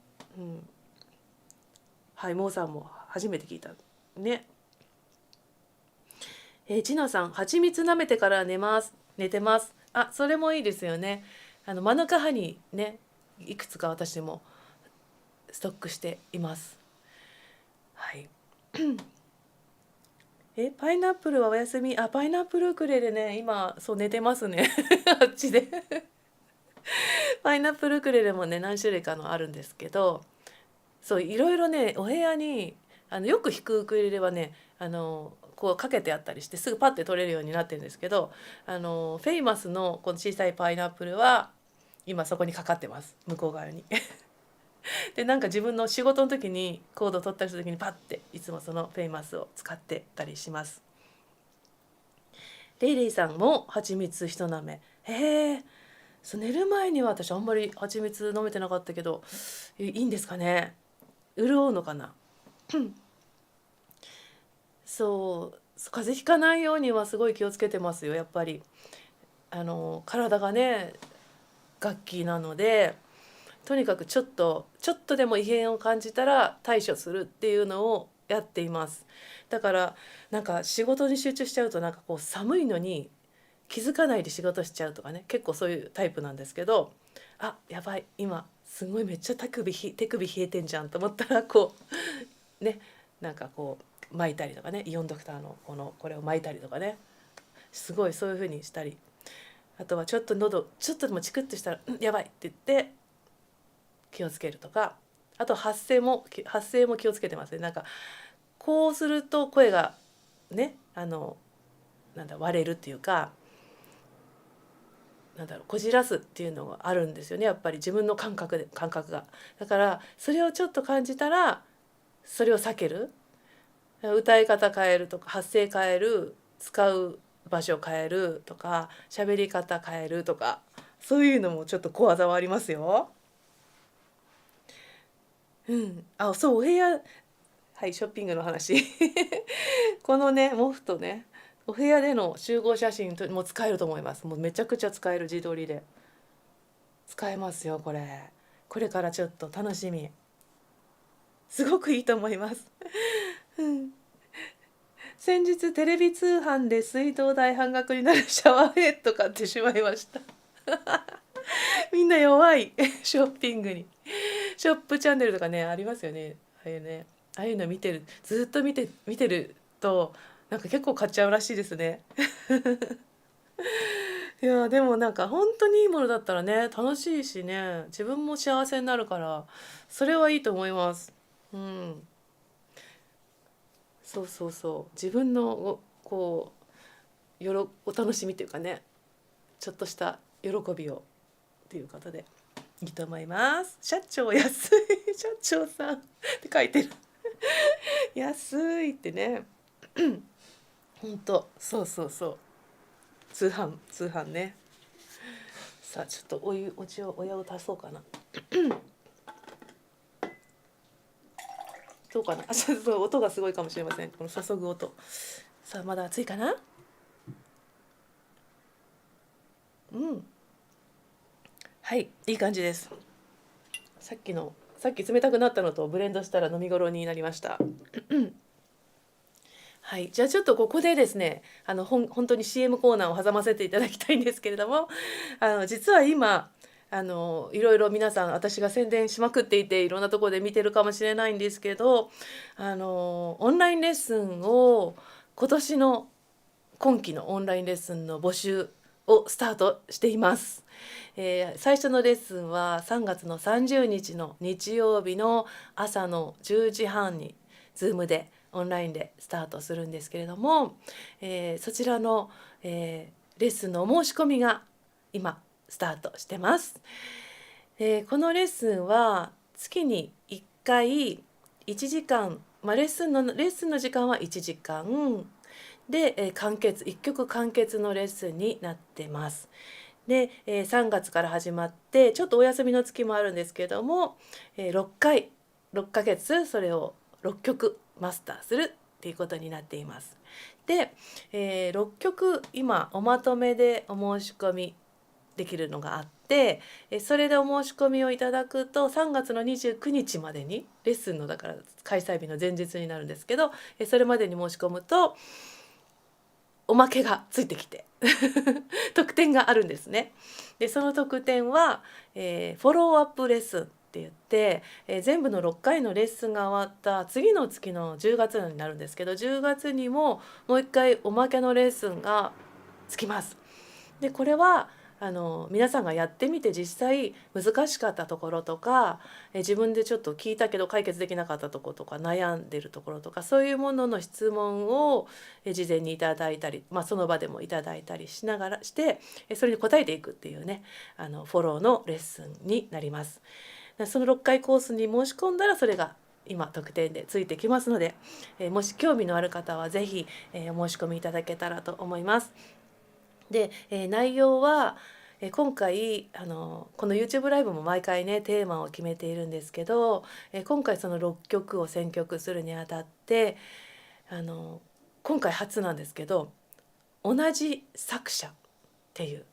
はい、モーさんも初めて聞いたね。ちなさん、蜂蜜舐めてから寝てます。それもいいですよね。マヌカハニーね、いくつか私もストックしています。はいパイナップルはお休み。パイナップルウクレレね、今そう寝てますねあっちでパイナップルウクレレもね何種類かのあるんですけど、そういろいろねお部屋によく弾くウクレレはねこうかけてあったりしてすぐパッて取れるようになってるんですけど、フェイマスのこの小さいパイナップルは今そこにかかってます、向こう側にでなんか自分の仕事の時にコードを取ったりする時にパッていつもそのフェイマスを使ってたりします。レイレイさんも蜂蜜一なめ。へえ。そう寝る前には私あんまり蜂蜜飲めてなかったけど、いいんですかね。潤うのかな。そう風邪ひかないようにはすごい気をつけてますよ、やっぱり。体がね楽器なので、とにかくちょっとでも異変を感じたら対処するっていうのをやっています。だからなんか仕事に集中しちゃうとなんかこう寒いのに気づかないで仕事しちゃうとかね、結構そういうタイプなんですけど、やばい今すごいめっちゃ手首冷えてんじゃんと思ったらこうね、なんかこう巻いたりとかね、イオンドクターのこれを巻いたりとかね、すごいそういう風にしたり、あとはちょっと喉ちょっとでもチクッとしたらやばいって言って気をつけるとか、あと発声も気をつけてますね。なんかこうすると声がね割れるっていうか、こじらすっていうのがあるんですよね、やっぱり自分の感覚が。だからそれをちょっと感じたらそれを避ける、歌い方変えるとか発声変える、使う場所変えるとか喋り方変えるとか、そういうのもちょっと小技はありますよ。そうお部屋、はい、ショッピングの話このねモフとねお部屋での集合写真も使えると思います。もうめちゃくちゃ使える、自撮りで使えますよ。これからちょっと楽しみ、すごくいいと思います先日テレビ通販で水道代半額になるシャワーヘッド買ってしまいましたみんな弱いショッピングに。ショップチャンネルとかねありますよね、ああいうのずっと見てるとなんか結構買っちゃうらしいですねいやでもなんか本当にいいものだったらね楽しいしね、自分も幸せになるからそれはいいと思います。自分のお楽しみというかね、ちょっとした喜びをっていうことでいいと思います。社長安い社長さんって書いてる安いってね本当そう通販ね。さあちょっと親を足そうかなどうかなちょっと音がすごいかもしれません、この注ぐ音。さあまだ暑いかな。はいいい感じです。さっき冷たくなったのとブレンドしたら飲み頃になりましたはい、じゃあちょっとここでですね本当に CM コーナーを挟ませていただきたいんですけれども、実は今いろいろ皆さん私が宣伝しまくっていていろんなところで見てるかもしれないんですけど、オンラインレッスンを今期のオンラインレッスンの募集をスタートしています。最初のレッスンは3月の30日の日曜日の朝の10時半に Zoom でオンラインでスタートするんですけれども、そちらの、レッスンのお申し込みが今スタートしてます。このレッスンは月に1回1時間、レッスンの時間は1時間で、1曲完結のレッスンになってます。で、3月から始まってちょっとお休みの月もあるんですけども、6ヶ月それを6曲マスターするっていうことになっています。で、6曲今おまとめでお申し込みできるのがあって、それでお申し込みをいただくと3月の29日までにレッスンのだから開催日の前日になるんですけど、それまでに申し込むとおまけがついてきて特典があるんですね。でその特典は、フォローアップレッスンってって言って、全部の6回のレッスンが終わった次の月の10月になるんですけど、10月にももう一回おまけのレッスンがつきます。でこれは皆さんがやってみて実際難しかったところとか、自分でちょっと聞いたけど解決できなかったところとか悩んでるところとか、そういうものの質問を事前にいただいたり、その場でもいただいたりしながらしてそれに答えていくっていうねフォローのレッスンになります。その6回コースに申し込んだらそれが今特典でついてきますので、もし興味のある方は是非、お申し込みいただけたらと思います。で、内容は今回この YouTube ライブも毎回ねテーマを決めているんですけど、今回その6曲を選曲するにあたって今回初なんですけど、同じ作者っていう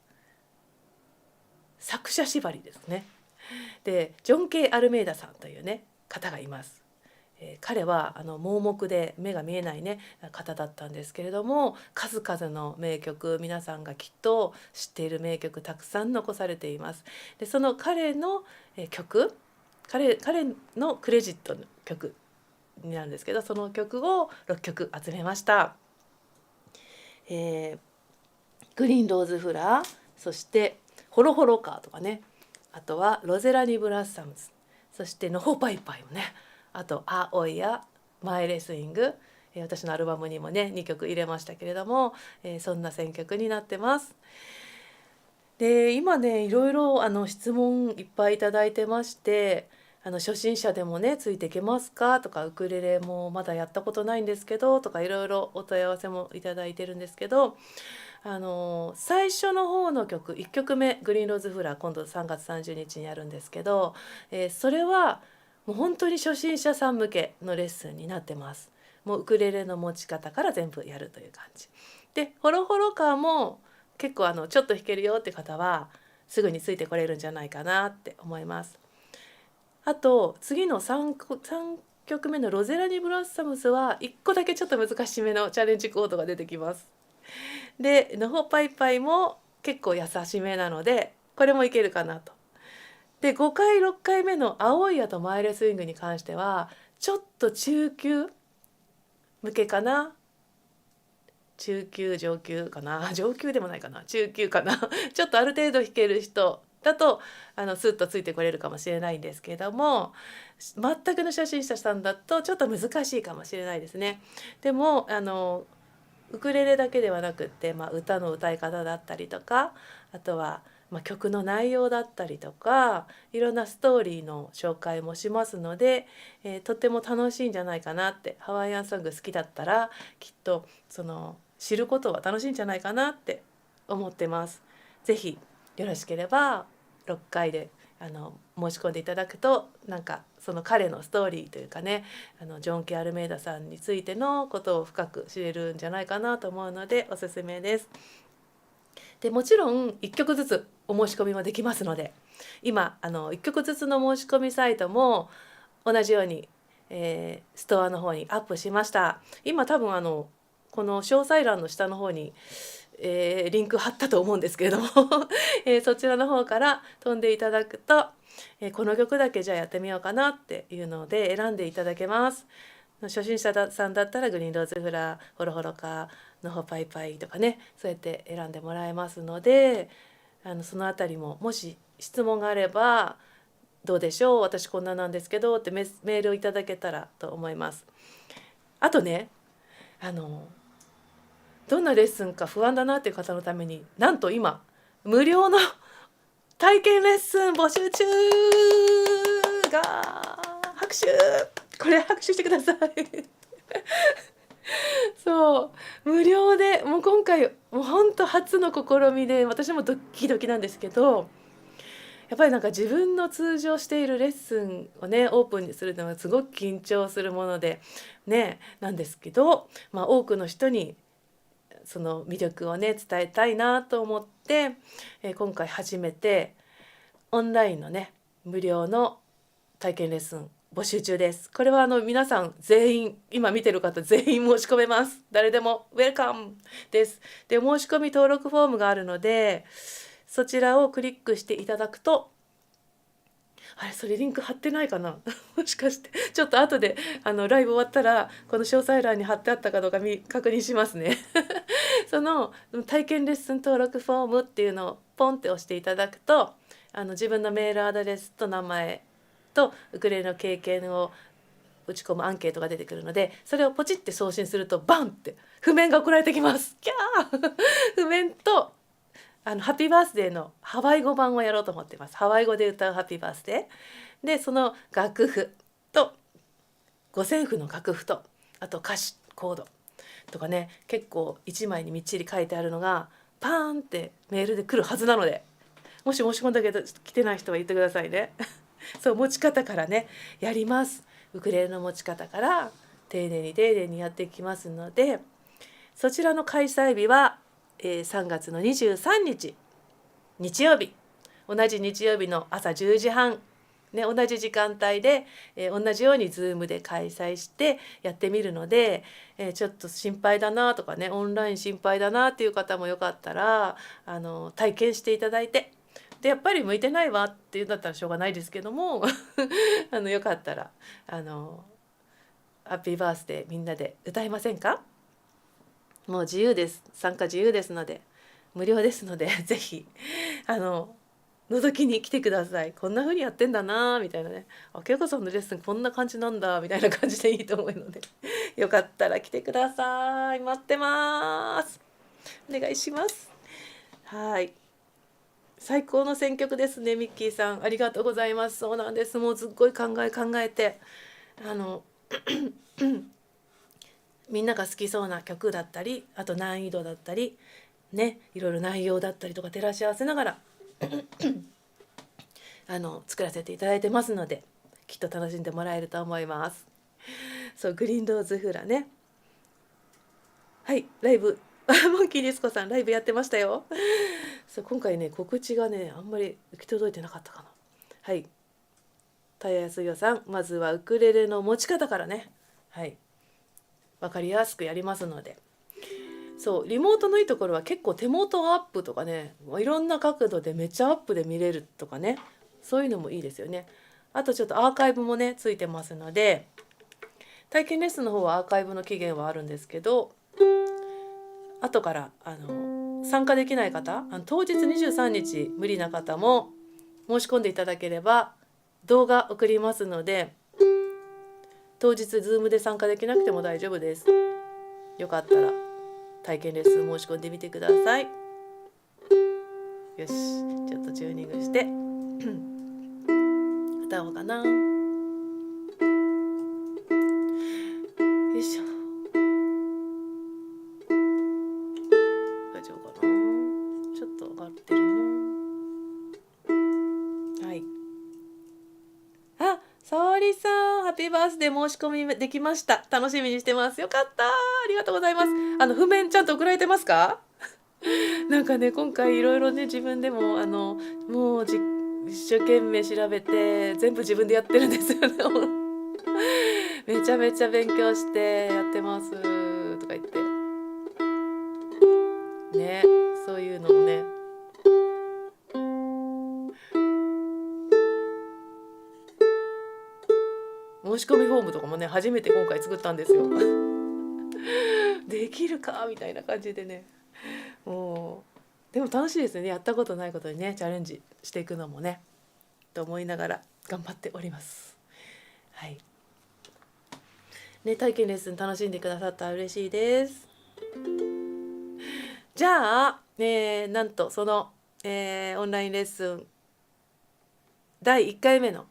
作者縛りですね。でジョン・K・アルメイダさんというね方がいます。彼は盲目で目が見えないね方だったんですけれども、数々の名曲、皆さんがきっと知っている名曲たくさん残されています。でその彼の曲、彼のクレジットの曲になるんですけど、その曲を6曲集めました。グリーンローズフラー、そしてホロホロカーとかね、あとはロゼラニブラッサムズ、そしてノホパイパイもね、あとアオイやマイレスイング、私のアルバムにもね2曲入れましたけれども、そんな選曲になってます。で今ねいろいろ質問いっぱいいただいてまして、初心者でもねついていけますかとか、ウクレレもまだやったことないんですけどとか、いろいろお問い合わせもいただいてるんですけど、最初の方の曲1曲目グリーンローズフラー、今度3月30日にやるんですけど、それはもう本当に初心者さん向けのレッスンになってます。もうウクレレの持ち方から全部やるという感じで、ホロホロカーも結構ちょっと弾けるよって方はすぐについてこれるんじゃないかなって思います。あと次の3曲目のロゼラニブラッサムズは1個だけちょっと難しめのチャレンジコードが出てきます。でノホパイパイも結構優しめなのでこれもいけるかなと。で5回6回目の青い矢とマイレスイングに関してはちょっと中級向けかな、中級上級かな、上級でもないかな、中級かなちょっとある程度弾ける人だとスッとついてこれるかもしれないんですけれども、全くの初心者さんだとちょっと難しいかもしれないですね。でもウクレレだけではなくって、歌の歌い方だったりとか、あとは曲の内容だったりとか、いろんなストーリーの紹介もしますので、とっても楽しいんじゃないかなって、ハワイアンソング好きだったらきっと知ることは楽しいんじゃないかなって思ってます。ぜひよろしければ6回で申し込んでいただくと、なんかその彼のストーリーというかね、ジョン・ケ・アルメイダさんについてのことを深く知れるんじゃないかなと思うのでおすすめです。でもちろん1曲ずつお申し込みもできますので、今1曲ずつの申し込みサイトも同じように、ストアの方にアップしました。今多分この詳細欄の下の方に、リンク貼ったと思うんですけれどもそちらの方から飛んでいただくと、この曲だけじゃあやってみようかなっていうので選んでいただけます。初心者さんだったらグリーンローズフラー、ホロホロカー、ノホパイパイとかね、そうやって選んでもらえますので、そのあたりももし質問があればどうでしょう、私こんななんですけどってメールをいただけたらと思います。あとね、どんなレッスンか不安だなっていう方のために、なんと今無料の体験レッスン募集中が、拍手、これ拍手してくださいそう無料で、もう今回もう本当初の試みで私もドキドキなんですけど、やっぱりなんか自分の通常しているレッスンをねオープンにするのはすごく緊張するものでねなんですけど、多くの人にその魅力をね伝えたいなと思って、今回初めてオンラインのね無料の体験レッスン募集中です。これは皆さん全員、今見てる方全員申し込めます。誰でもウェルカムです。で申し込み登録フォームがあるので、そちらをクリックしていただくとあれそれリンク貼ってないかなもしかしてちょっと後でライブ終わったらこの詳細欄に貼ってあったかどうか確認しますねその体験レッスン登録フォームっていうのをポンって押していただくと自分のメールアドレスと名前とウクレレの経験を打ち込むアンケートが出てくるので、それをポチって送信するとバンって譜面が送られてきます。キャー譜面とハッピーバースデーのハワイ語版をやろうと思ってます。ハワイ語で歌うハッピーバースデーで、その楽譜と五線譜の楽譜とあと歌詞コードとかね、結構1枚にみっちり書いてあるのがパーンってメールで来るはずなので、もし申し込んだけど来てない人は言ってくださいねそう持ち方からねやります。ウクレレの持ち方から丁寧にやっていきますので、そちらの開催日は、3月の23日日曜日、同じ日曜日の朝10時半、ね、同じ時間帯で、同じように Zoom で開催してやってみるので、ちょっと心配だなとかね、オンライン心配だなっていう方もよかったら体験していただいて、でやっぱり向いてないわっていうんだったらしょうがないですけどもよかったらハッピーバースデーみんなで歌いませんか？もう自由です。参加自由ですので無料ですのでぜひ覗きに来てください。こんな風にやってんだなみたいなね、恵子さんのレッスンこんな感じなんだみたいな感じでいいと思うのでよかったら来てください。待ってます。お願いします。はい、最高の選曲ですね。ミッキーさんありがとうございます。そうなんです。もうすっごい考えてみんなが好きそうな曲だったり、あと難易度だったりね、いろいろ内容だったりとか照らし合わせながら作らせていただいてますので、きっと楽しんでもらえると思います。そうグリーンローズフラね、はいライブモンキーディスコさんライブやってましたよそう今回ね告知がねあんまり行き届いてなかったかな。はい、たややすよさん、まずはウクレレの持ち方からね、はい分かりやすくやりますので、そうリモートのいいところは結構手元アップとかね、いろんな角度でめっちゃアップで見れるとかね、そういうのもいいですよね。あとちょっとアーカイブもねついてますので、体験レッスンの方はアーカイブの期限はあるんですけど、後から参加できない方、当日23日無理な方も申し込んでいただければ動画送りますので、当日 Zoom で参加できなくても大丈夫です。よかったら体験レッスン申し込んでみてください。よし、ちょっとチューニングして歌おうかな。よいしょ、大丈夫かな、ちょっと上がってるね。はい、あ、沙織さんハッピーバースデー申し込みできました。楽しみにしてます。よかった、ありがとうございます。譜面ちゃんと送られてますか？なんかね今回いろいろね自分でももう一生懸命調べて全部自分でやってるんですよねめちゃめちゃ勉強してやってますとか言ってね、そういうのをね申し込みフォームとかもね初めて今回作ったんですよできるかみたいな感じでね、もうでも楽しいですね。やったことないことにねチャレンジしていくのもねと思いながら頑張っております。はいね、体験レッスン楽しんでくださったら嬉しいです。じゃあ、なんとその、オンラインレッスン第1回目の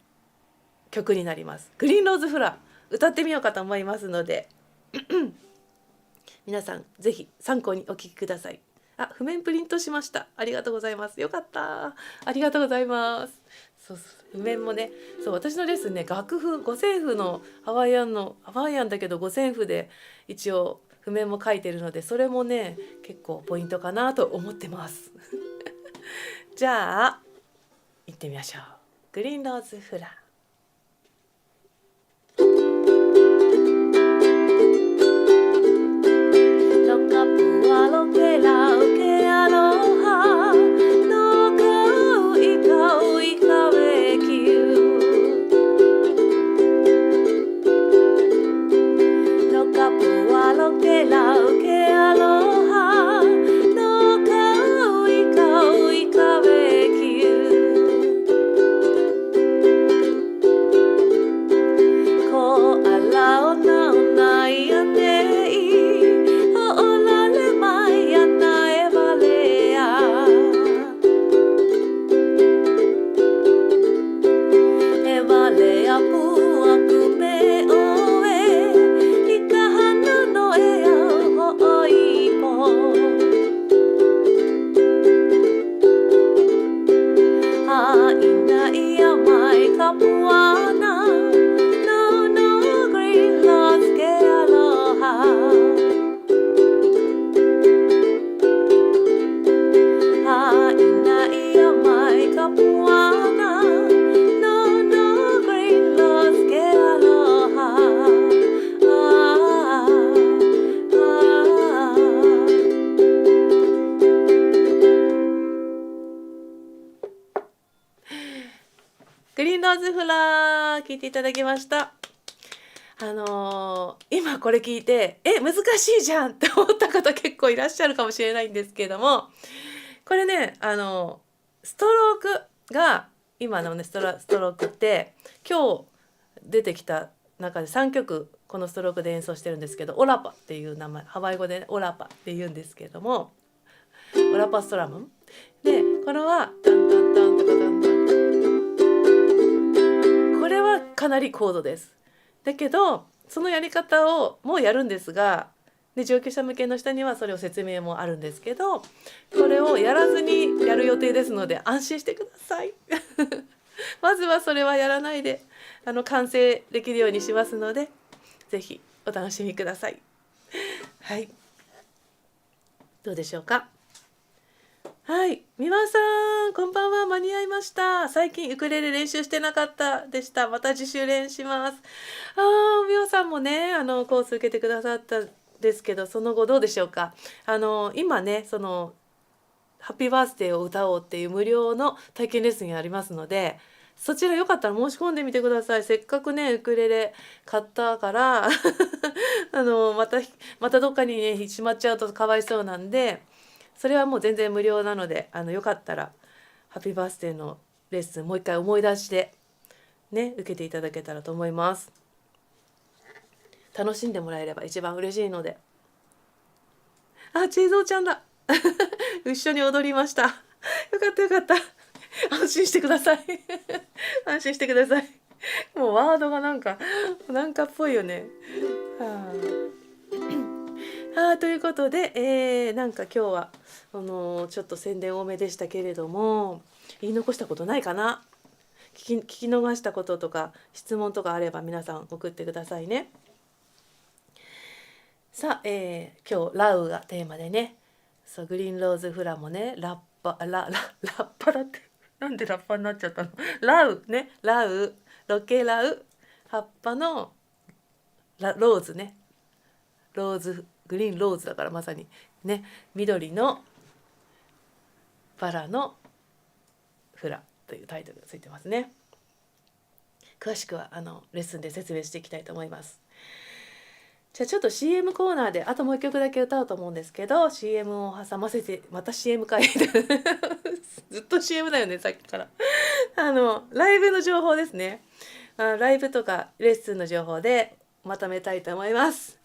曲になります。グリーンローズフラー歌ってみようかと思いますので皆さんぜひ参考にお聴きください。あ、譜面プリントしました。ありがとうございます。よかった。ありがとうございます。そう譜面もね、そう私のレッスンね楽譜五線譜のハワイアンだけど五線譜で一応譜面も書いてるので、それもね結構ポイントかなと思ってますじゃあ行ってみましょう。グリーンローズフラー。No go ikaw, ikaw e kiu ローズフラー聞いていただきました。今これ聞いて難しいじゃんって思った方結構いらっしゃるかもしれないんですけれども、これねストロークが今のねストロークって今日出てきた中で3曲このストロークで演奏してるんですけど、オラパっていう名前、ハワイ語で、ね、オラパって言うんですけれども、オラパストラムで、これはタンタンタンタカタンタン、これはかなり高度です。だけどそのやり方をもうやるんですが、で上級者向けの人にはそれを説明もあるんですけど、これをやらずにやる予定ですので安心してくださいまずはそれはやらないで完成できるようにしますので、ぜひお楽しみください。はい、どうでしょうか。はい、みわさんこんばんは。間に合いました。最近ウクレレ練習してなかったでした。また自主練します。みわさんもねコース受けてくださったんですけど、その後どうでしょうか。今ねそのハッピーバースデーを歌おうっていう無料の体験レッスンがありますので、そちらよかったら申し込んでみてください。せっかくねウクレレ買ったからまたどっかにねしまっちゃうとかわいそうなんで、それはもう全然無料なのでよかったらハッピーバースデーのレッスンもう一回思い出してね受けていただけたらと思います。楽しんでもらえれば一番嬉しいので。チェイゾーちゃんだ一緒に踊りました。よかったよかった安心してください安心してください。もうワードがなんかっぽいよね。ということで、なんか今日はちょっと宣伝多めでしたけれども、言い残したことないかな。聞き逃したこととか質問とかあれば皆さん送ってくださいね。さあ、今日ラウがテーマでね、そうグリーンローズフラもねラッパだってなんでラッパになっちゃったのラウね、ラウロケラウ、葉っぱのローズね、ローズグリーンローズだからまさにね緑のバラのフラというタイトルがついてますね。詳しくはレッスンで説明していきたいと思います。じゃあちょっと CM コーナーであともう一曲だけ歌おうと思うんですけど、 CM を挟ませて、また CM 会ずっと CM だよねさっきからライブの情報ですね。ライブとかレッスンの情報でまとめたいと思います。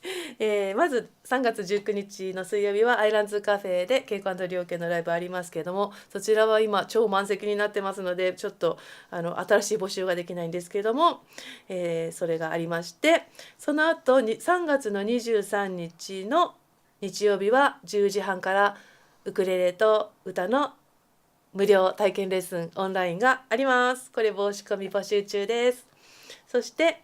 まず3月19日の水曜日はアイランズカフェでケイク&リョウケのライブありますけれども、そちらは今超満席になってますのでちょっと新しい募集ができないんですけれども、それがありまして、その後3月の23日の日曜日は10時半からウクレレと歌の無料体験レッスンオンラインがあります。これ申し込み募集中です。そして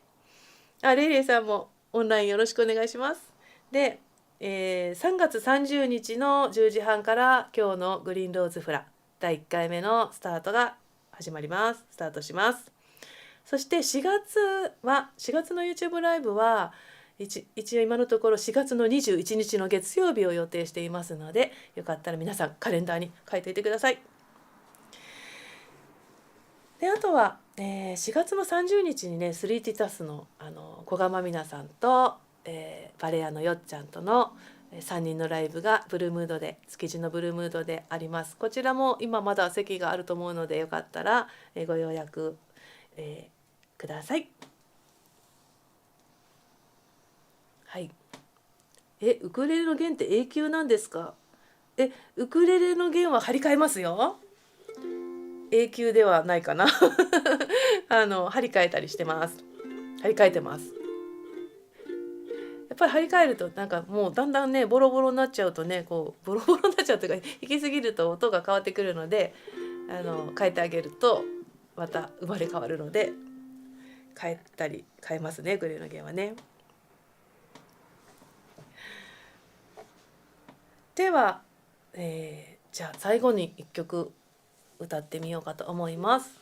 レイレイさんもオンラインよろしくお願いします。で、3月30日の10時半から今日のグリーンローズフラ第1回目のスタートが始まります。スタートします。そして4月の YouTube ライブは一応今のところ4月の21日の月曜日を予定していますので、よかったら皆さんカレンダーに書いておいてください。であとは、4月の30日にねスリーティタスの小賀真美奈さんと、バレエのよっちゃんとの3人のライブがブルームードで築地のブルームードであります。こちらも今まだ席があると思うのでよかったら、ご予約、ください。はい。ウクレレの弦って永久なんですか？ウクレレの弦は張り替えますよ。永久ではないかな張り替えたりしてます。張り替えてます。やっぱり張り替えるとなんかもうだんだんねボロボロになっちゃうとね、こうボロボロになっちゃうというか弾きすぎると音が変わってくるので、変えてあげるとまた生まれ変わるので変えますね、グレーの弦はね。では、じゃあ最後に1曲歌ってみようかと思います。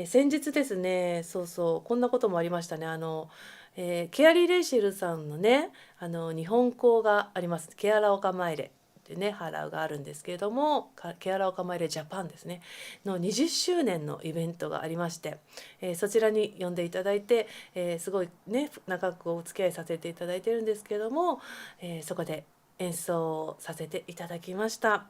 先日ですね、こんなこともありましたね。ケアリー・レイシェルさんのね日本校があります。ケアラオカマイレってねハラウがあるんですけれども、ケアラーを構えるジャパンですねの20周年のイベントがありまして、そちらに呼んでいただいて、すごいね長くお付き合いさせていただいてるんですけども、そこで演奏をさせていただきました。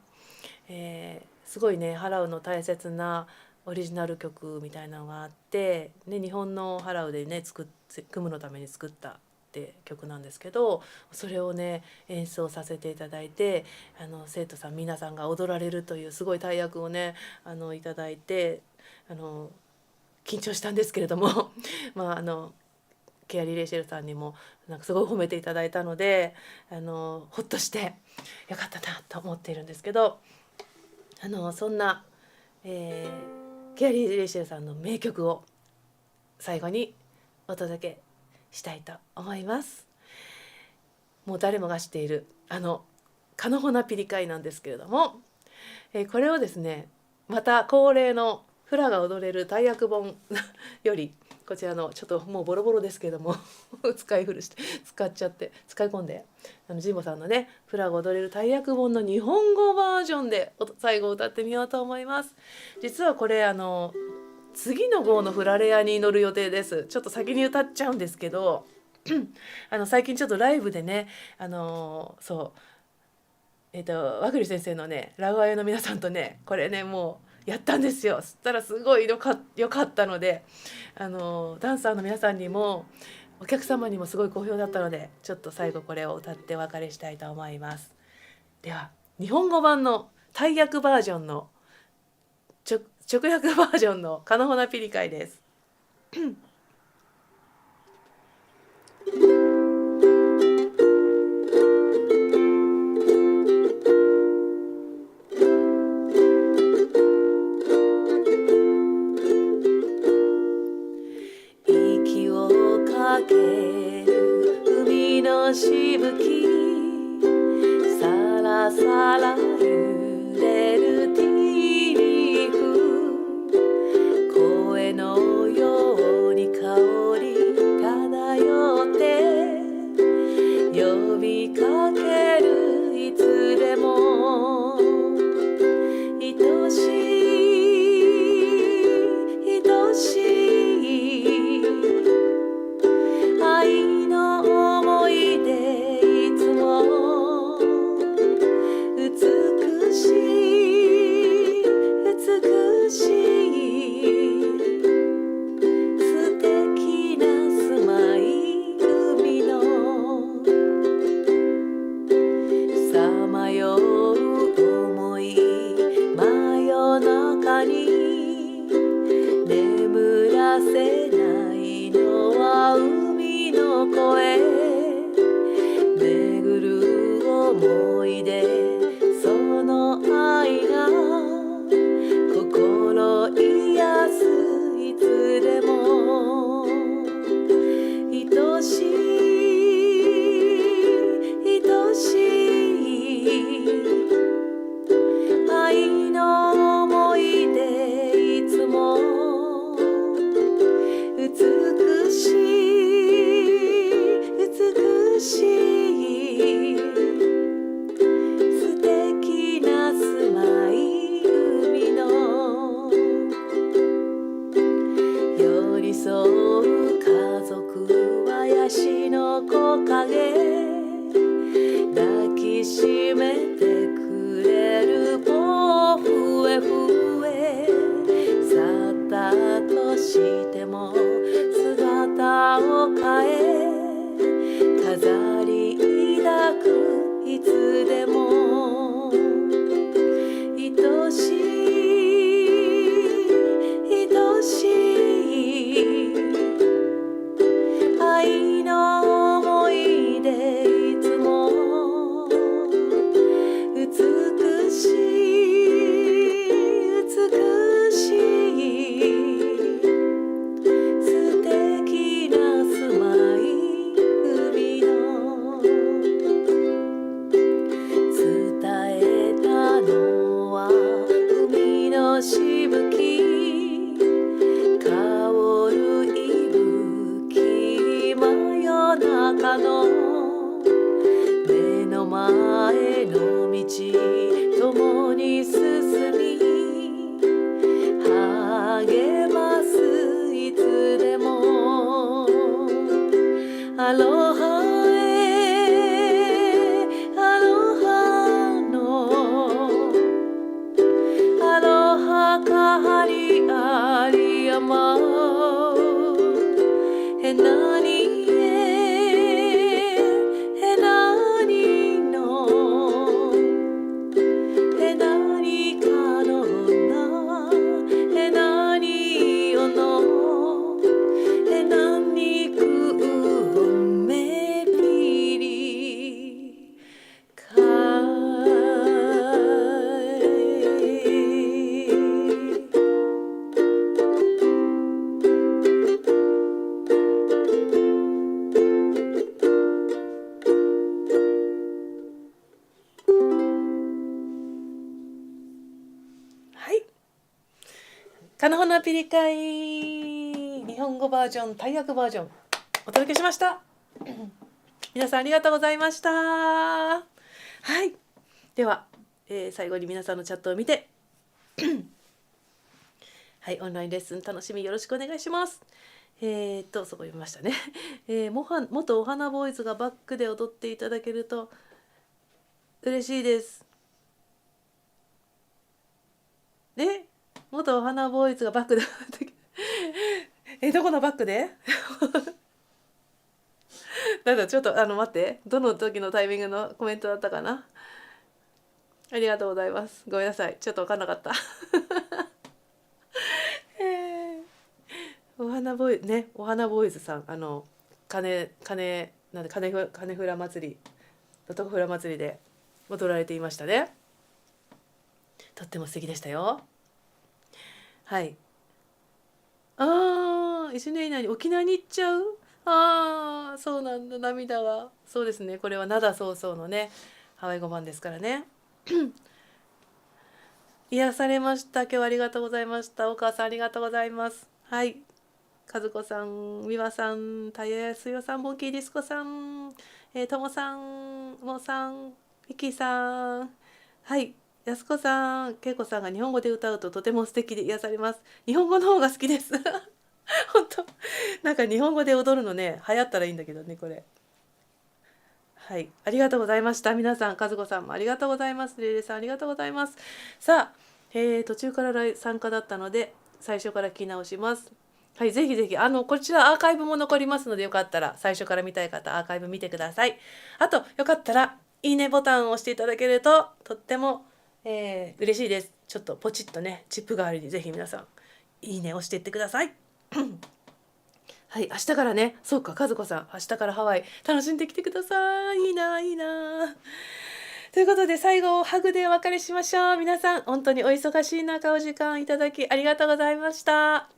すごいねハラウの大切なオリジナル曲みたいなのがあって、ね、日本のハラウでね組むのために作ったって曲なんですけど、それをね演奏させていただいて、生徒さん皆さんが踊られるというすごい大役をねいただいて、緊張したんですけれどもケアリー・レイシェルさんにもなんかすごい褒めていただいたのでほっとしてよかったなと思っているんですけど、そんな、ケアリー・レイシェルさんの名曲を最後にお届けしたいと思います。もう誰もが知っているカノホナピリカイなんですけれども、これをですねまた恒例のフラが踊れる大役本よりこちらのちょっともうボロボロですけれども使い込んで神保さんのねフラが踊れる大役本の日本語バージョンで最後歌ってみようと思います。実はこれ次の号のフラレアに乗る予定です。ちょっと先に歌っちゃうんですけど最近ちょっとライブでね和栗先生のねラウアイの皆さんとねこれねもうやったんですよ。そしたらすごいよかったのでダンサーの皆さんにもお客様にもすごい好評だったので、ちょっと最後これを歌ってお別れしたいと思います。では日本語版の大役バージョンの直訳バージョンのカノホナピリカイです。息をかける海のしぶき、さらさら揺れるティーフ、声のように香り漂って呼びかける、いつでも愛しい愛しい愛の思い出、いつも美しい美しい素敵な住まい、海のさまよう思い、真夜中に眠らせないのは海の声、巡る思い出、その愛が心癒す、いつでも愛しい愛しい愛の思い出、いつも美しい美しい素敵な住まい、海の寄り添う家族はヤシの木陰、抱きしめてくれるぼふえふえ、去ったとしても姿を変え飾り抱く、いつでも愛しい愛しい愛の思い出、いつも美しい美しい素敵な住まい、海のへなにへなにのへなにかのなへなによのへなにくめぴりかはい。カナホナピリカイ日本語バージョン、大役バージョンお届けしました。皆さんありがとうございました。はい。では、最後に皆さんのチャットを見てはい、オンラインレッスン楽しみよろしくお願いします。そこ読みましたね。元お花ボーイズがバックで踊っていただけると嬉しいです。元お花ボーイズがバックで踊ってどこのバックでなんだちょっと待って、どの時のタイミングのコメントだったかな。ありがとうございます。ごめんなさい、ちょっと分かんなかった。お花ボーイね、お花ボーイズさん、金フラ祭り、男フラ祭りで踊られていましたね。とっても素敵でしたよ。はい。1年以内に沖縄に行っちゃう。そうなんだ、涙が。そうですね、これは灘そうそうのね、ハワイ語版ですからね。癒されました。今日はありがとうございました。お母さんありがとうございます。はい。和子さん、美和さん、たやすよさん、ボンキーディスコさん、ともさん、もさん、ミキさん、はい。やすこさん、けいこさんが日本語で歌うととても素敵で癒されます。日本語の方が好きです。本当。なんか日本語で踊るのね、流行ったらいいんだけどね、これ。はい。ありがとうございました。皆さん、和子さんもありがとうございます。レイレさん、ありがとうございます。さあ、途中から参加だったので、最初から聞き直します。はい、ぜひぜひ、こちらアーカイブも残りますので、よかったら最初から見たい方、アーカイブ見てください。あと、よかったら、いいねボタンを押していただけると、とっても、嬉しいです。ちょっとポチッとね、チップ代わりにぜひ皆さん、いいね押していってください。はい、明日からね、そうか、和子さん、明日からハワイ、楽しんできてください。いいな、いいな。ということで、最後、ハグでお別れしましょう。皆さん、本当にお忙しい中、お時間いただき、ありがとうございました。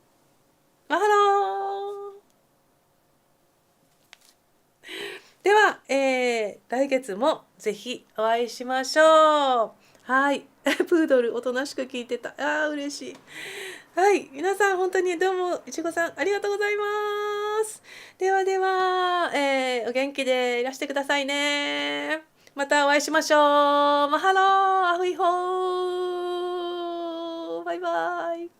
マハロー。では、来月もぜひお会いしましょう。はい。プードル、おとなしく聞いてた。嬉しい。はい。皆さん、本当にどうも、いちごさん、ありがとうございます。ではでは、お元気でいらしてくださいね。またお会いしましょう。マハロー、アフイホー。バイバイ。